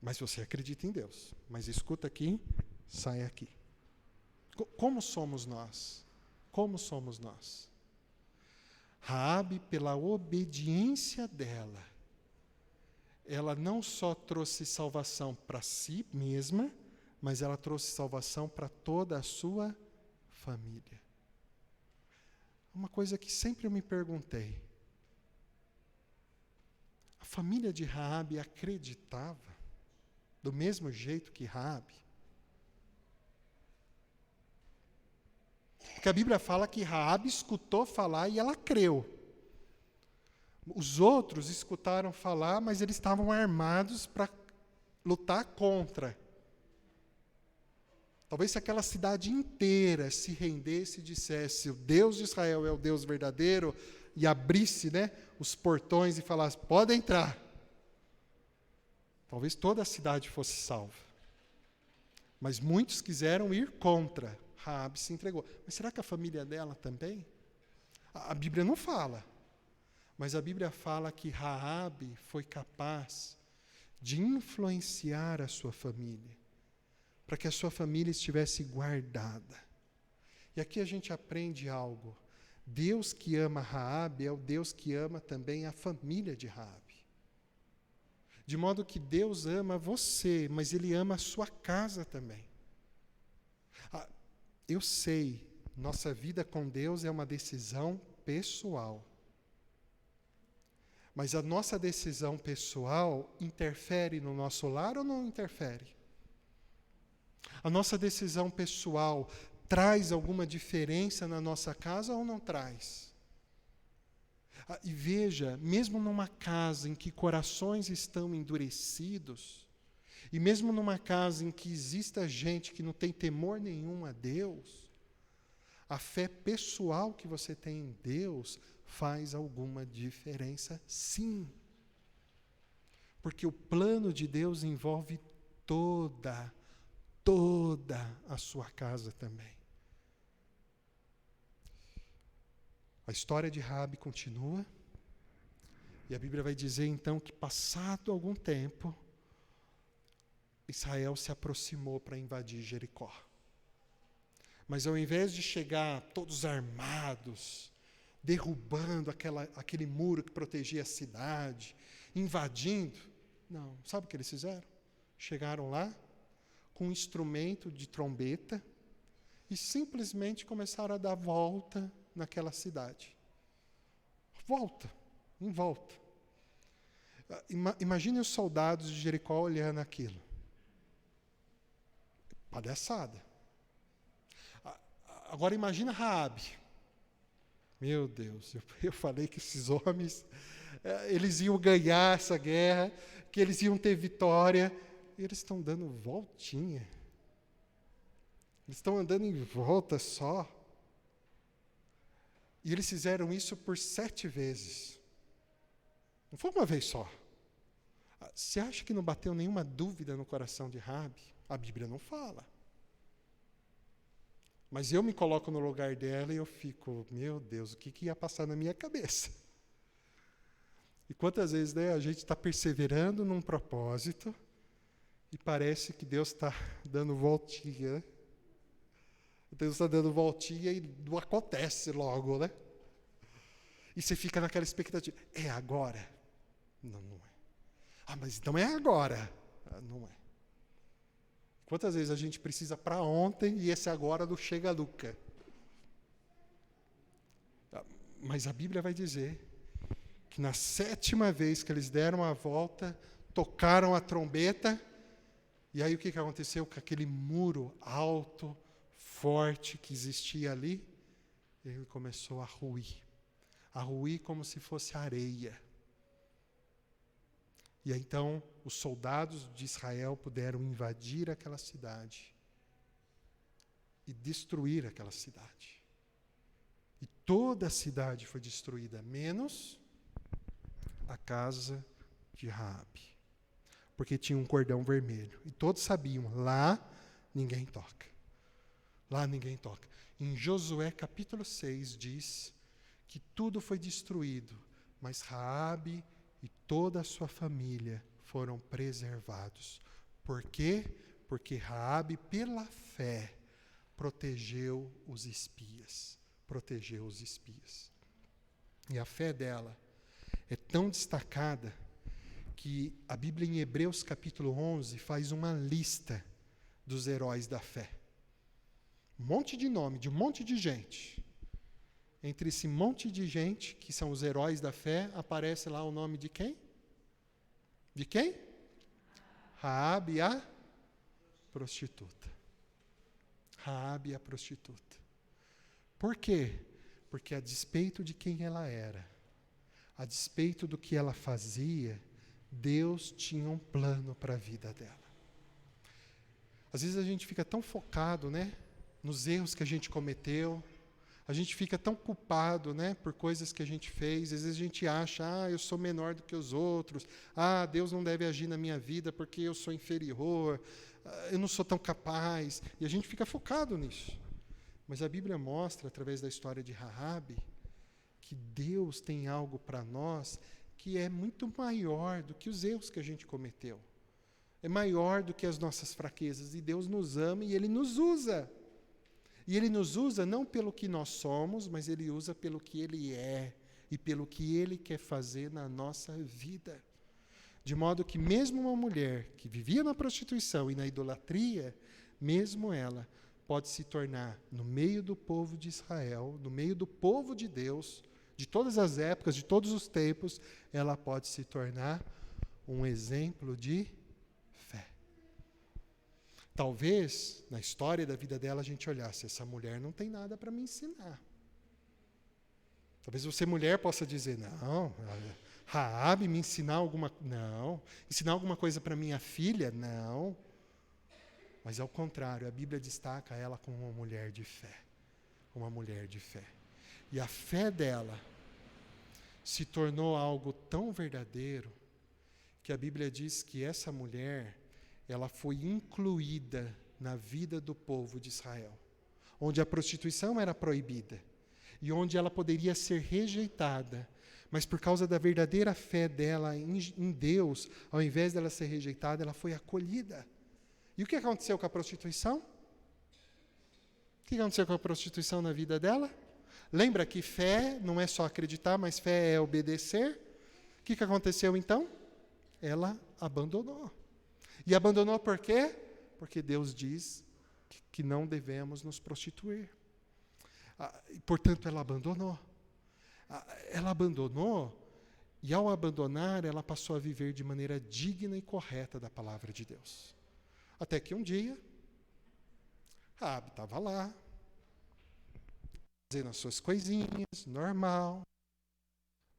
Mas você acredita em Deus. Mas escuta aqui, sai aqui. Como somos nós? Como somos nós? Raabe, pela obediência dela, ela não só trouxe salvação para si mesma, mas ela trouxe salvação para toda a sua família. Uma coisa que sempre eu me perguntei: a família de Raabe acreditava do mesmo jeito que Raabe? Porque a Bíblia fala que Raabe escutou falar e ela creu. Os outros escutaram falar, mas eles estavam armados para lutar contra. Talvez se aquela cidade inteira se rendesse e dissesse: o Deus de Israel é o Deus verdadeiro, e abrisse, os portões e falasse: pode entrar. Talvez toda a cidade fosse salva. Mas muitos quiseram ir contra. Raabe se entregou. Mas será que a família dela também? A Bíblia não fala, mas a Bíblia fala que Raabe foi capaz de influenciar a sua família, para que a sua família estivesse guardada. E aqui a gente aprende algo. Deus que ama Raabe é o Deus que ama também a família de Raabe. De modo que Deus ama você, mas Ele ama a sua casa também. Eu sei, nossa vida com Deus é uma decisão pessoal. Mas a nossa decisão pessoal interfere no nosso lar ou não interfere? A nossa decisão pessoal traz alguma diferença na nossa casa ou não traz? E veja, mesmo numa casa em que corações estão endurecidos, e mesmo numa casa em que exista gente que não tem temor nenhum a Deus, a fé pessoal que você tem em Deus faz alguma diferença, sim. Porque o plano de Deus envolve toda a sua casa também. A história de Raabe continua, e a Bíblia vai dizer então que, passado algum tempo, Israel se aproximou para invadir Jericó. Mas ao invés de chegar todos armados, derrubando aquele muro que protegia a cidade, invadindo, não, sabe o que eles fizeram? Chegaram lá com um instrumento de trombeta e simplesmente começaram a dar volta naquela cidade. Volta, em volta. Imagine os soldados de Jericó olhando aquilo. Palhaçada. Agora imagina Raabe. Meu Deus, eu falei que esses homens, eles iam ganhar essa guerra, que eles iam ter vitória. E eles estão dando voltinha. Eles estão andando em volta só. E eles fizeram isso por 7 vezes. Não foi uma vez só. Você acha que não bateu nenhuma dúvida no coração de Raabe? A Bíblia não fala. Mas eu me coloco no lugar dela e eu fico, meu Deus, o que ia passar na minha cabeça? E quantas vezes a gente está perseverando num propósito e parece que Deus está dando voltinha. Deus está dando voltinha e não acontece logo, né? E você fica naquela expectativa. É agora? Não, não é. Mas então é agora. Não é. Quantas vezes a gente precisa para ontem e esse agora não chega nunca? Mas a Bíblia vai dizer que na 7ª vez que eles deram a volta, tocaram a trombeta, e aí o que aconteceu? Com aquele muro alto, forte que existia ali, ele começou a ruir como se fosse areia. E aí, então, os soldados de Israel puderam invadir aquela cidade e destruir aquela cidade. E toda a cidade foi destruída, menos a casa de Raabe, porque tinha um cordão vermelho. E todos sabiam, lá ninguém toca. Lá ninguém toca. Em Josué capítulo 6 diz que tudo foi destruído, mas Raabe e toda a sua família foram preservados. Por quê? Porque Raabe, pela fé, protegeu os espias. Protegeu os espias. E a fé dela é tão destacada que a Bíblia, em Hebreus capítulo 11, faz uma lista dos heróis da fé. Um monte de nome, de um monte de gente. Entre esse monte de gente, que são os heróis da fé, aparece lá o nome de quem? De quem? Raabe, a prostituta. Raabe, a prostituta. Por quê? Porque a despeito de quem ela era, a despeito do que ela fazia, Deus tinha um plano para a vida dela. Às vezes a gente fica tão focado, né, nos erros que a gente cometeu, a gente fica tão culpado, né, por coisas que a gente fez. Às vezes a gente acha, eu sou menor do que os outros, Deus não deve agir na minha vida porque eu sou inferior, eu não sou tão capaz, e a gente fica focado nisso. Mas a Bíblia mostra, através da história de Raabe, que Deus tem algo para nós que é muito maior do que os erros que a gente cometeu. É maior do que as nossas fraquezas. E Deus nos ama e Ele nos usa. E Ele nos usa não pelo que nós somos, mas Ele usa pelo que Ele é e pelo que Ele quer fazer na nossa vida. De modo que mesmo uma mulher que vivia na prostituição e na idolatria, mesmo ela pode se tornar, no meio do povo de Israel, no meio do povo de Deus, de todas as épocas, de todos os tempos, ela pode se tornar um exemplo de fé. Talvez, na história da vida dela, a gente olhasse, essa mulher não tem nada para me ensinar. Talvez você, mulher, possa dizer, não, Raabe me ensinar alguma... Não. Ensinar alguma coisa para minha filha? Não. Mas, ao contrário, a Bíblia destaca ela como uma mulher de fé. Uma mulher de fé. E a fé dela se tornou algo tão verdadeiro que a Bíblia diz que essa mulher, ela foi incluída na vida do povo de Israel, onde a prostituição era proibida e onde ela poderia ser rejeitada, mas por causa da verdadeira fé dela em Deus, ao invés dela ser rejeitada, ela foi acolhida. E o que aconteceu com a prostituição? O que aconteceu com a prostituição na vida dela? Lembra que fé não é só acreditar, mas fé é obedecer? O que aconteceu então? Ela abandonou. E abandonou por quê? Porque Deus diz que não devemos nos prostituir. E, portanto, ela abandonou. Ela abandonou, e ao abandonar, ela passou a viver de maneira digna e correta da palavra de Deus. Até que um dia, Raabe estava lá, fazendo as suas coisinhas, normal.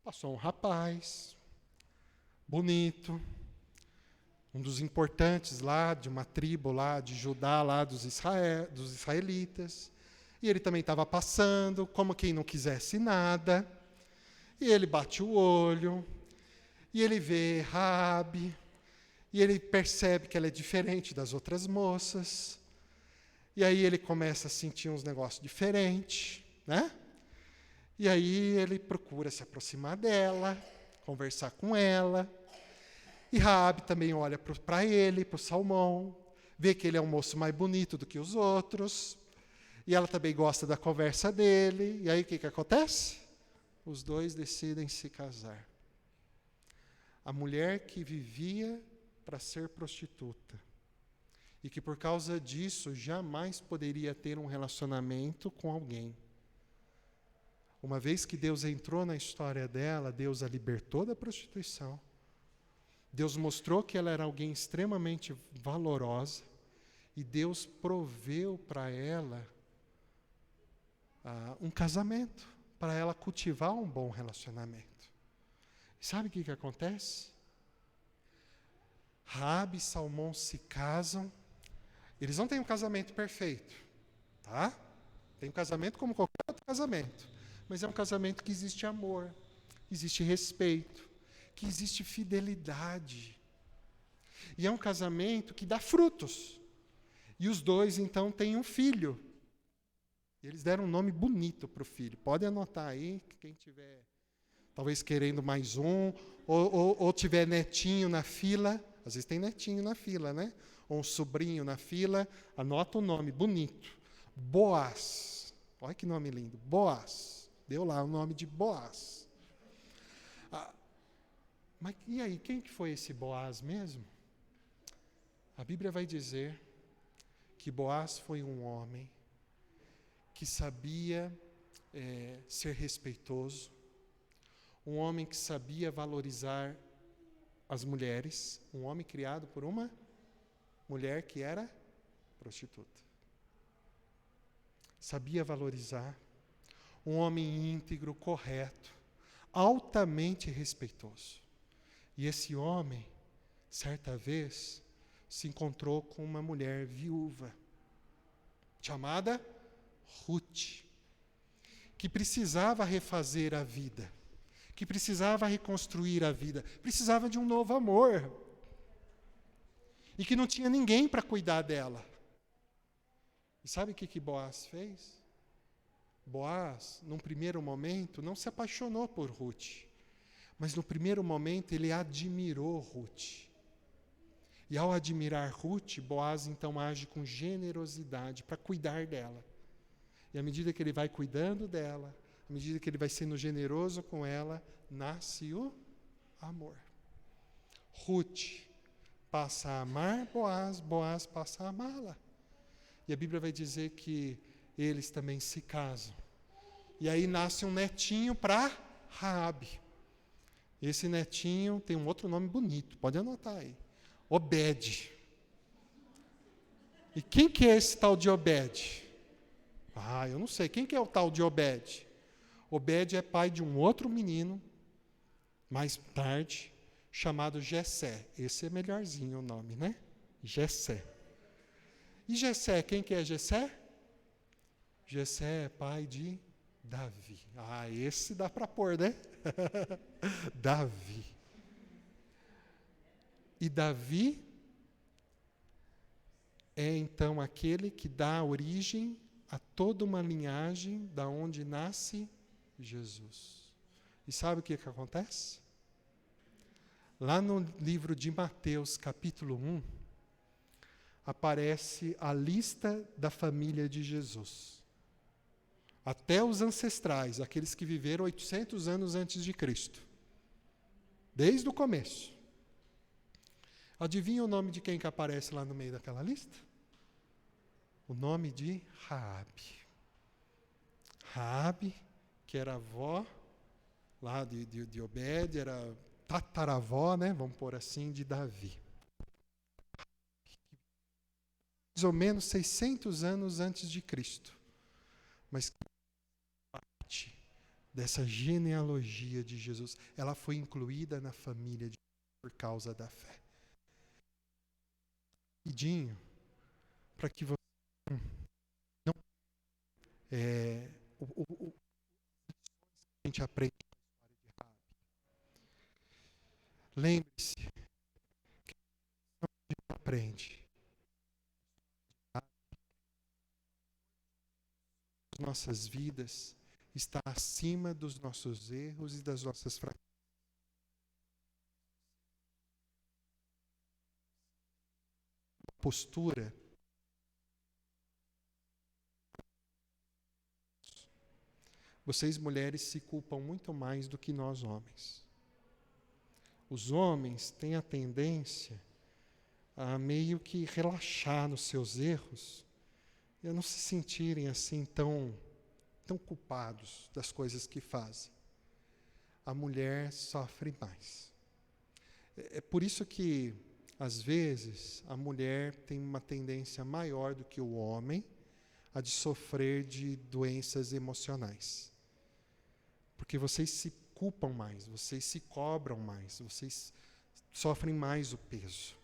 Passou um rapaz, bonito, um dos importantes lá, de uma tribo lá, de Judá, lá dos israelitas. E ele também estava passando, como quem não quisesse nada. E ele bate o olho, e ele vê Raabe, e ele percebe que ela é diferente das outras moças. E aí ele começa a sentir uns negócios diferentes, né? E aí ele procura se aproximar dela, conversar com ela. E Raabe também olha para ele, para o Salmão, vê que ele é um moço mais bonito do que os outros, e ela também gosta da conversa dele. E aí o que acontece? Os dois decidem se casar. A mulher que vivia para ser prostituta e que por causa disso jamais poderia ter um relacionamento com alguém. Uma vez que Deus entrou na história dela, Deus a libertou da prostituição. Deus mostrou que ela era alguém extremamente valorosa e Deus proveu para ela um casamento, para ela cultivar um bom relacionamento. E sabe o que acontece? Raabe e Salmão se casam. Eles não têm um casamento perfeito, tá? Tem um casamento como qualquer outro casamento, mas é um casamento que existe amor, existe respeito, que existe fidelidade. E é um casamento que dá frutos. E os dois, então, têm um filho. E eles deram um nome bonito para o filho. Pode anotar aí, quem tiver talvez querendo mais um, ou tiver netinho na fila. Às vezes tem netinho na fila, né? Ou um sobrinho na fila. Anota o nome, bonito. Boaz. Olha que nome lindo. Boaz. Deu lá o nome de Boaz. Mas e aí, quem que foi esse Boaz mesmo? A Bíblia vai dizer que Boaz foi um homem que sabia ser respeitoso, um homem que sabia valorizar as mulheres, um homem criado por uma mulher que era prostituta. Sabia valorizar, um homem íntegro, correto, altamente respeitoso. E esse homem, certa vez, se encontrou com uma mulher viúva, chamada Ruth, que precisava refazer a vida, que precisava reconstruir a vida, precisava de um novo amor, e que não tinha ninguém para cuidar dela. E sabe o que Boaz fez? Boaz, num primeiro momento, não se apaixonou por Ruth, mas no primeiro momento ele admirou Ruth. E ao admirar Ruth, Boaz então age com generosidade para cuidar dela. E à medida que ele vai cuidando dela, à medida que ele vai sendo generoso com ela, nasce o amor. Ruth passa a amar Boaz, Boaz passa a amá-la. E a Bíblia vai dizer que eles também se casam. E aí nasce um netinho para Raabe. Esse netinho tem um outro nome bonito, pode anotar aí. Obed. E quem que é esse tal de Obed? Eu não sei. Quem que é o tal de Obed? Obed é pai de um outro menino, mais tarde, chamado Jessé. Esse é melhorzinho o nome, né? Jessé. E Jessé, quem que é Jessé? Jessé é pai de Davi. Esse dá para pôr, né? Davi. E Davi é então aquele que dá origem a toda uma linhagem da onde nasce Jesus. E sabe o que acontece? Lá no livro de Mateus, capítulo 1, aparece a lista da família de Jesus. Até os ancestrais, aqueles que viveram 800 anos antes de Cristo. Desde o começo. Adivinha o nome de quem que aparece lá no meio daquela lista? O nome de Raabe. Raabe, que era avó lá de Obed, era tataravó, né? Vamos pôr assim, de Davi. Mais ou menos 600 anos antes de Cristo. Mas parte dessa genealogia de Jesus, ela foi incluída na família de Jesus por causa da fé. Rapidinho, para que você não a gente aprende a história de Raabe. Lembre-se que a gente aprende as nossas vidas está acima dos nossos erros e das nossas fraquezas. Postura. Vocês mulheres se culpam muito mais do que nós homens. Os homens têm a tendência a meio que relaxar nos seus erros e a não se sentirem assim tão culpados das coisas que fazem. A mulher sofre mais. É por isso que, às vezes, a mulher tem uma tendência maior do que o homem a de sofrer de doenças emocionais. Porque vocês se culpam mais, vocês se cobram mais, vocês sofrem mais o peso.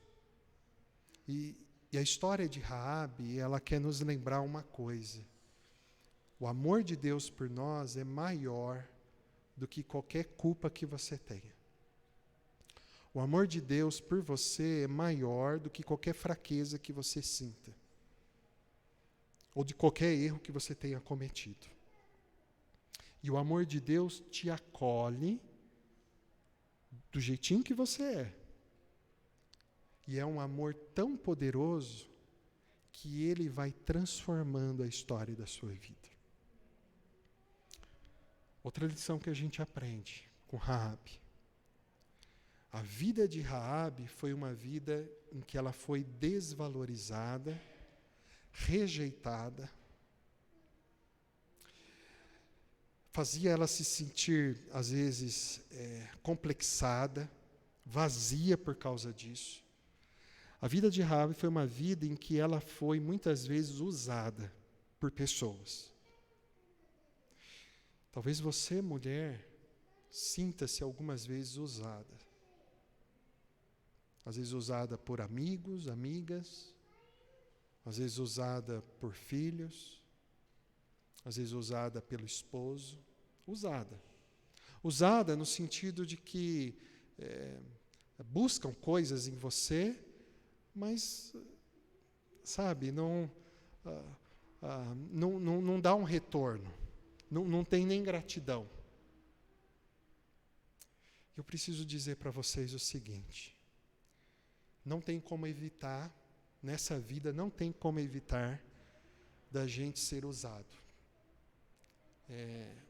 E a história de Raabe, ela quer nos lembrar uma coisa. O amor de Deus por nós é maior do que qualquer culpa que você tenha. O amor de Deus por você é maior do que qualquer fraqueza que você sinta. Ou de qualquer erro que você tenha cometido. E o amor de Deus te acolhe do jeitinho que você é. E é um amor tão poderoso que ele vai transformando a história da sua vida. Outra lição que a gente aprende com Raabe. A vida de Raabe foi uma vida em que ela foi desvalorizada, rejeitada, fazia ela se sentir, às vezes, complexada, vazia por causa disso. A vida de Raabe foi uma vida em que ela foi, muitas vezes, usada por pessoas. Talvez você, mulher, sinta-se algumas vezes usada. Às vezes usada por amigos, amigas, às vezes usada por filhos, às vezes usada pelo esposo. Usada. Usada no sentido de que buscam coisas em você, mas, sabe, não dá um retorno. não tem nem gratidão. Eu preciso dizer para vocês o seguinte: não tem como evitar, nessa vida, não tem como evitar da gente ser usado.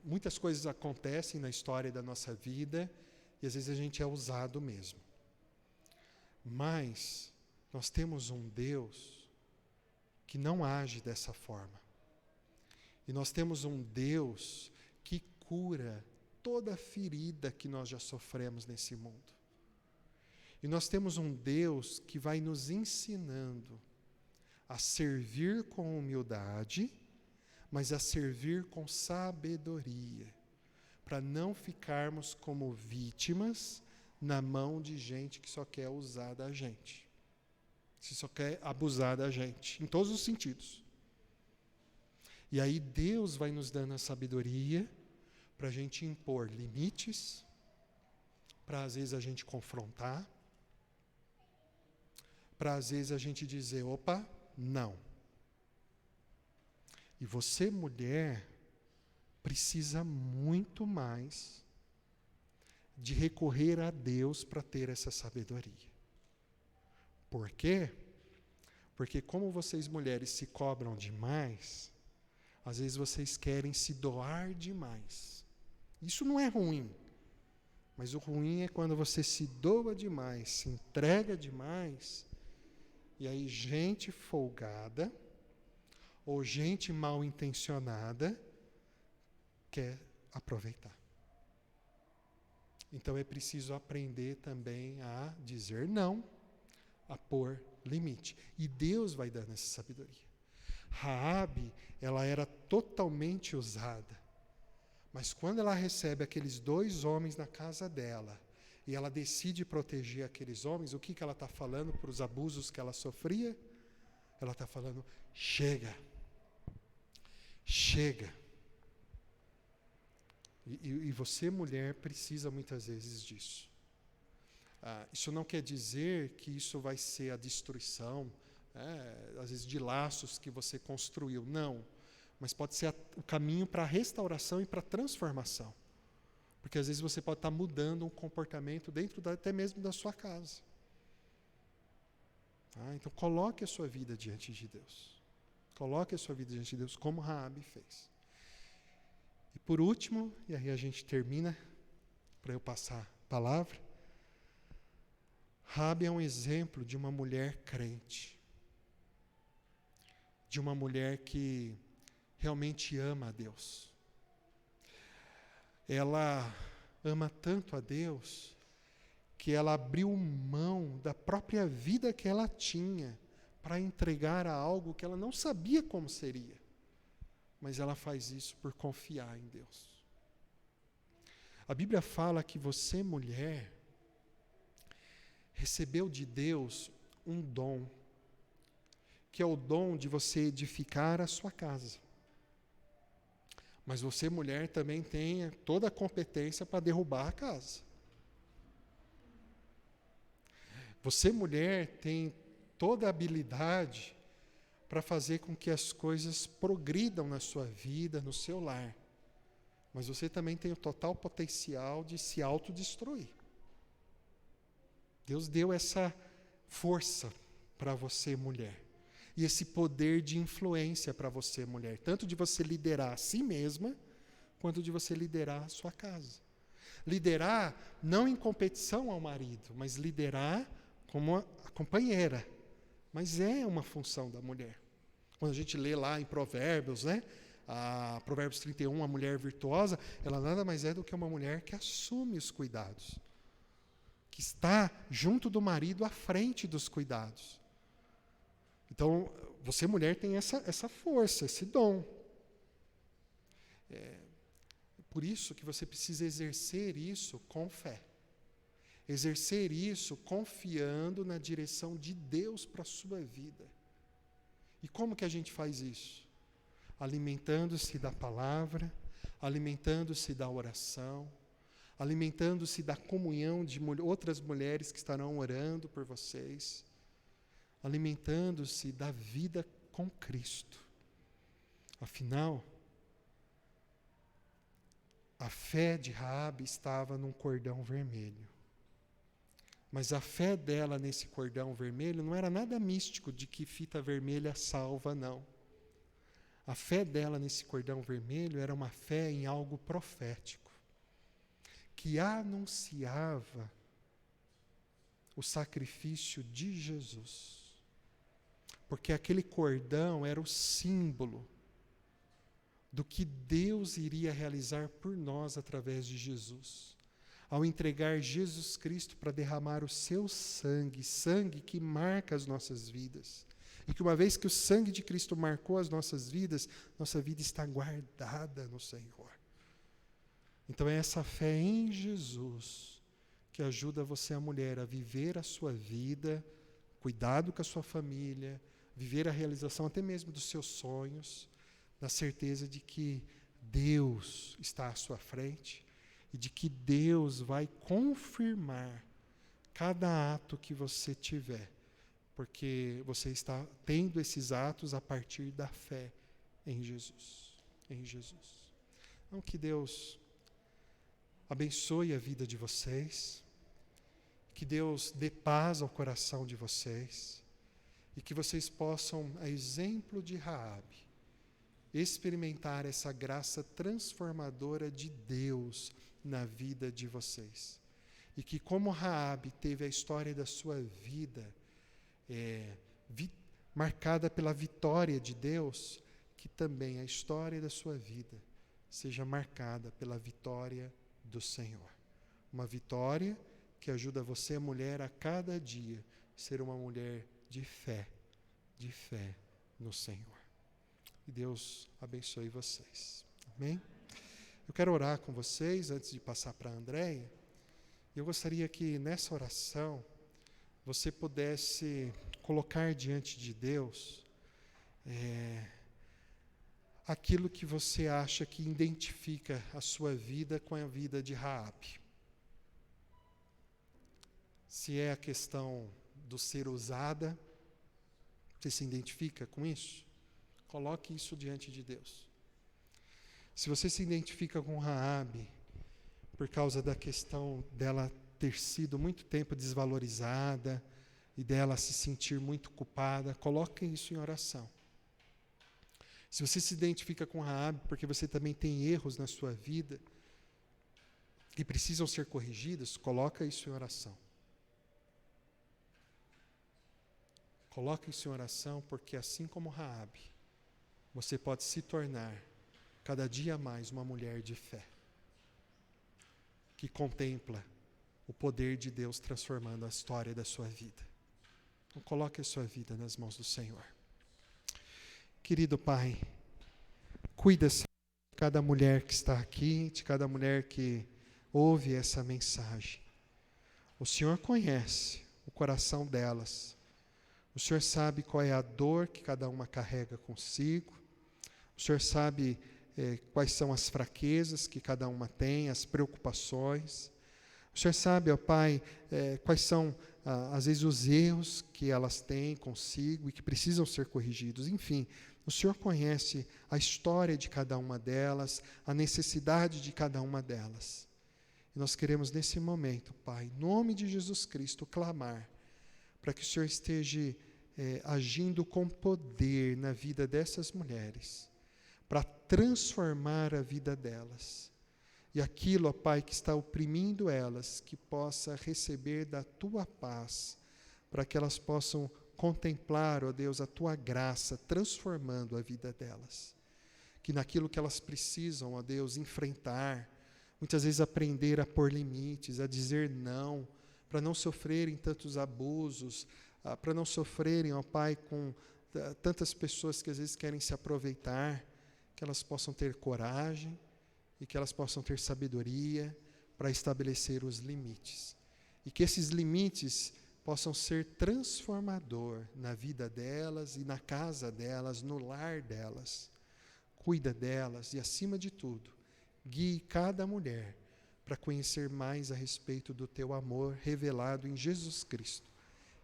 Muitas coisas acontecem na história da nossa vida e às vezes a gente é usado mesmo. Mas nós temos um Deus que não age dessa forma. E nós temos um Deus que cura toda ferida que nós já sofremos nesse mundo. E nós temos um Deus que vai nos ensinando a servir com humildade, mas a servir com sabedoria, para não ficarmos como vítimas na mão de gente que só quer usar da gente, que só quer abusar da gente, em todos os sentidos. E aí Deus vai nos dando a sabedoria para a gente impor limites, para às vezes a gente confrontar, para às vezes a gente dizer, opa, não. E você, mulher, precisa muito mais de recorrer a Deus para ter essa sabedoria. Por quê? Porque como vocês mulheres se cobram demais, às vezes vocês querem se doar demais. Isso não é ruim. Mas o ruim é quando você se doa demais, se entrega demais, e aí gente folgada ou gente mal intencionada quer aproveitar. Então é preciso aprender também a dizer não, a pôr limite. E Deus vai dando essa sabedoria. Raabe, ela era totalmente usada. Mas quando ela recebe aqueles 2 homens na casa dela, e ela decide proteger aqueles homens, o que ela está falando para os abusos que ela sofria? Ela está falando, chega. Chega. E você, mulher, precisa muitas vezes disso. Isso não quer dizer que isso vai ser a destruição, às vezes de laços que você construiu. Não. Mas pode ser o caminho para a restauração e para a transformação. Porque às vezes você pode estar mudando um comportamento dentro até mesmo da sua casa. Então coloque a sua vida diante de Deus. Coloque a sua vida diante de Deus, como Raabe fez. E por último, e aí a gente termina, para eu passar a palavra, Raabe é um exemplo de uma mulher crente. De uma mulher que realmente ama a Deus. Ela ama tanto a Deus que ela abriu mão da própria vida que ela tinha para entregar a algo que ela não sabia como seria. Mas ela faz isso por confiar em Deus. A Bíblia fala que você, mulher, recebeu de Deus um dom, que é o dom de você edificar a sua casa. Mas você, mulher, também tem toda a competência para derrubar a casa. Você, mulher, tem toda a habilidade para fazer com que as coisas progridam na sua vida, no seu lar. Mas você também tem o total potencial de se autodestruir. Deus deu essa força para você, mulher. E esse poder de influência para você, mulher. Tanto de você liderar a si mesma, quanto de você liderar a sua casa. Liderar não em competição ao marido, mas liderar como a companheira. Mas é uma função da mulher. Quando a gente lê lá em Provérbios, Provérbios 31, a mulher virtuosa, ela nada mais é do que uma mulher que assume os cuidados. Que está junto do marido à frente dos cuidados. Então, você, mulher, tem essa força, esse dom. Por isso que você precisa exercer isso com fé. Exercer isso confiando na direção de Deus para a sua vida. E como que a gente faz isso? Alimentando-se da palavra, alimentando-se da oração, alimentando-se da comunhão de outras mulheres que estarão orando por vocês, alimentando-se da vida com Cristo. Afinal, A fé de Raabe estava num cordão vermelho. Mas a fé dela nesse cordão vermelho não era nada místico de que fita vermelha salva, não. A fé dela nesse cordão vermelho era uma fé em algo profético, que anunciava o sacrifício de Jesus. Porque aquele cordão era o símbolo do que Deus iria realizar por nós através de Jesus. Ao entregar Jesus Cristo para derramar o seu sangue, sangue que marca as nossas vidas. E que uma vez que o sangue de Cristo marcou as nossas vidas, nossa vida está guardada no Senhor. Então é essa fé em Jesus que ajuda você, a mulher, a viver a sua vida, cuidado com a sua família, viver a realização até mesmo dos seus sonhos, na certeza de que Deus está à sua frente e de que Deus vai confirmar cada ato que você tiver, porque você está tendo esses atos a partir da fé em Jesus. Em Jesus. Então, que Deus abençoe a vida de vocês, que Deus dê paz ao coração de vocês e que vocês possam, a exemplo de Raabe, experimentar essa graça transformadora de Deus na vida de vocês. E que como Raabe teve a história da sua vida marcada pela vitória de Deus, que também a história da sua vida seja marcada pela vitória do Senhor. Uma vitória que ajuda você, mulher, a cada dia ser uma mulher de fé no Senhor. E Deus abençoe vocês. Amém? Eu quero orar com vocês antes de passar para a Andréia. Eu gostaria que nessa oração você pudesse colocar diante de Deus aquilo que você acha que identifica a sua vida com a vida de Raabe. Se é a questão do ser usada, você se identifica com isso? Coloque isso diante de Deus. Se você se identifica com Raabe por causa da questão dela ter sido muito tempo desvalorizada e dela se sentir muito culpada, coloque isso em oração. Se você se identifica com Raabe porque você também tem erros na sua vida que precisam ser corrigidos, coloque isso em oração. Coloque isso em oração, porque assim como Raabe, você pode se tornar cada dia mais uma mulher de fé, que contempla o poder de Deus transformando a história da sua vida. Então coloque a sua vida nas mãos do Senhor. Querido Pai, cuida de cada mulher que está aqui, de cada mulher que ouve essa mensagem. O Senhor conhece o coração delas. O Senhor sabe qual é a dor que cada uma carrega consigo. O Senhor sabe quais são as fraquezas que cada uma tem, as preocupações. O Senhor sabe, ó Pai, quais são, às vezes, os erros que elas têm consigo e que precisam ser corrigidos. Enfim, o Senhor conhece a história de cada uma delas, a necessidade de cada uma delas. E nós queremos, nesse momento, Pai, em nome de Jesus Cristo, clamar para que o Senhor esteja agindo com poder na vida dessas mulheres, para transformar a vida delas. E aquilo, ó Pai, que está oprimindo elas, que possa receber da Tua paz, para que elas possam contemplar, ó Deus, a Tua graça, transformando a vida delas. Que naquilo que elas precisam, ó Deus, enfrentar, muitas vezes aprender a pôr limites, a dizer não, para não sofrerem tantos abusos, para não sofrerem, ó Pai, com tantas pessoas que às vezes querem se aproveitar, que elas possam ter coragem e que elas possam ter sabedoria para estabelecer os limites. E que esses limites possam ser transformador na vida delas e na casa delas, no lar delas. Cuida delas e, acima de tudo, guie cada mulher para conhecer mais a respeito do Teu amor revelado em Jesus Cristo.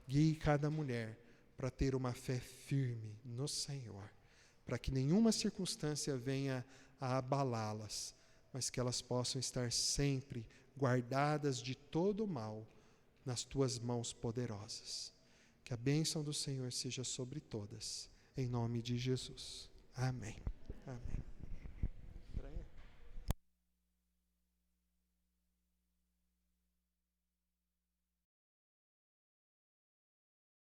Guie cada mulher para ter uma fé firme no Senhor, para que nenhuma circunstância venha a abalá-las, mas que elas possam estar sempre guardadas de todo o mal nas tuas mãos poderosas. Que a bênção do Senhor seja sobre todas, em nome de Jesus. Amém. Amém.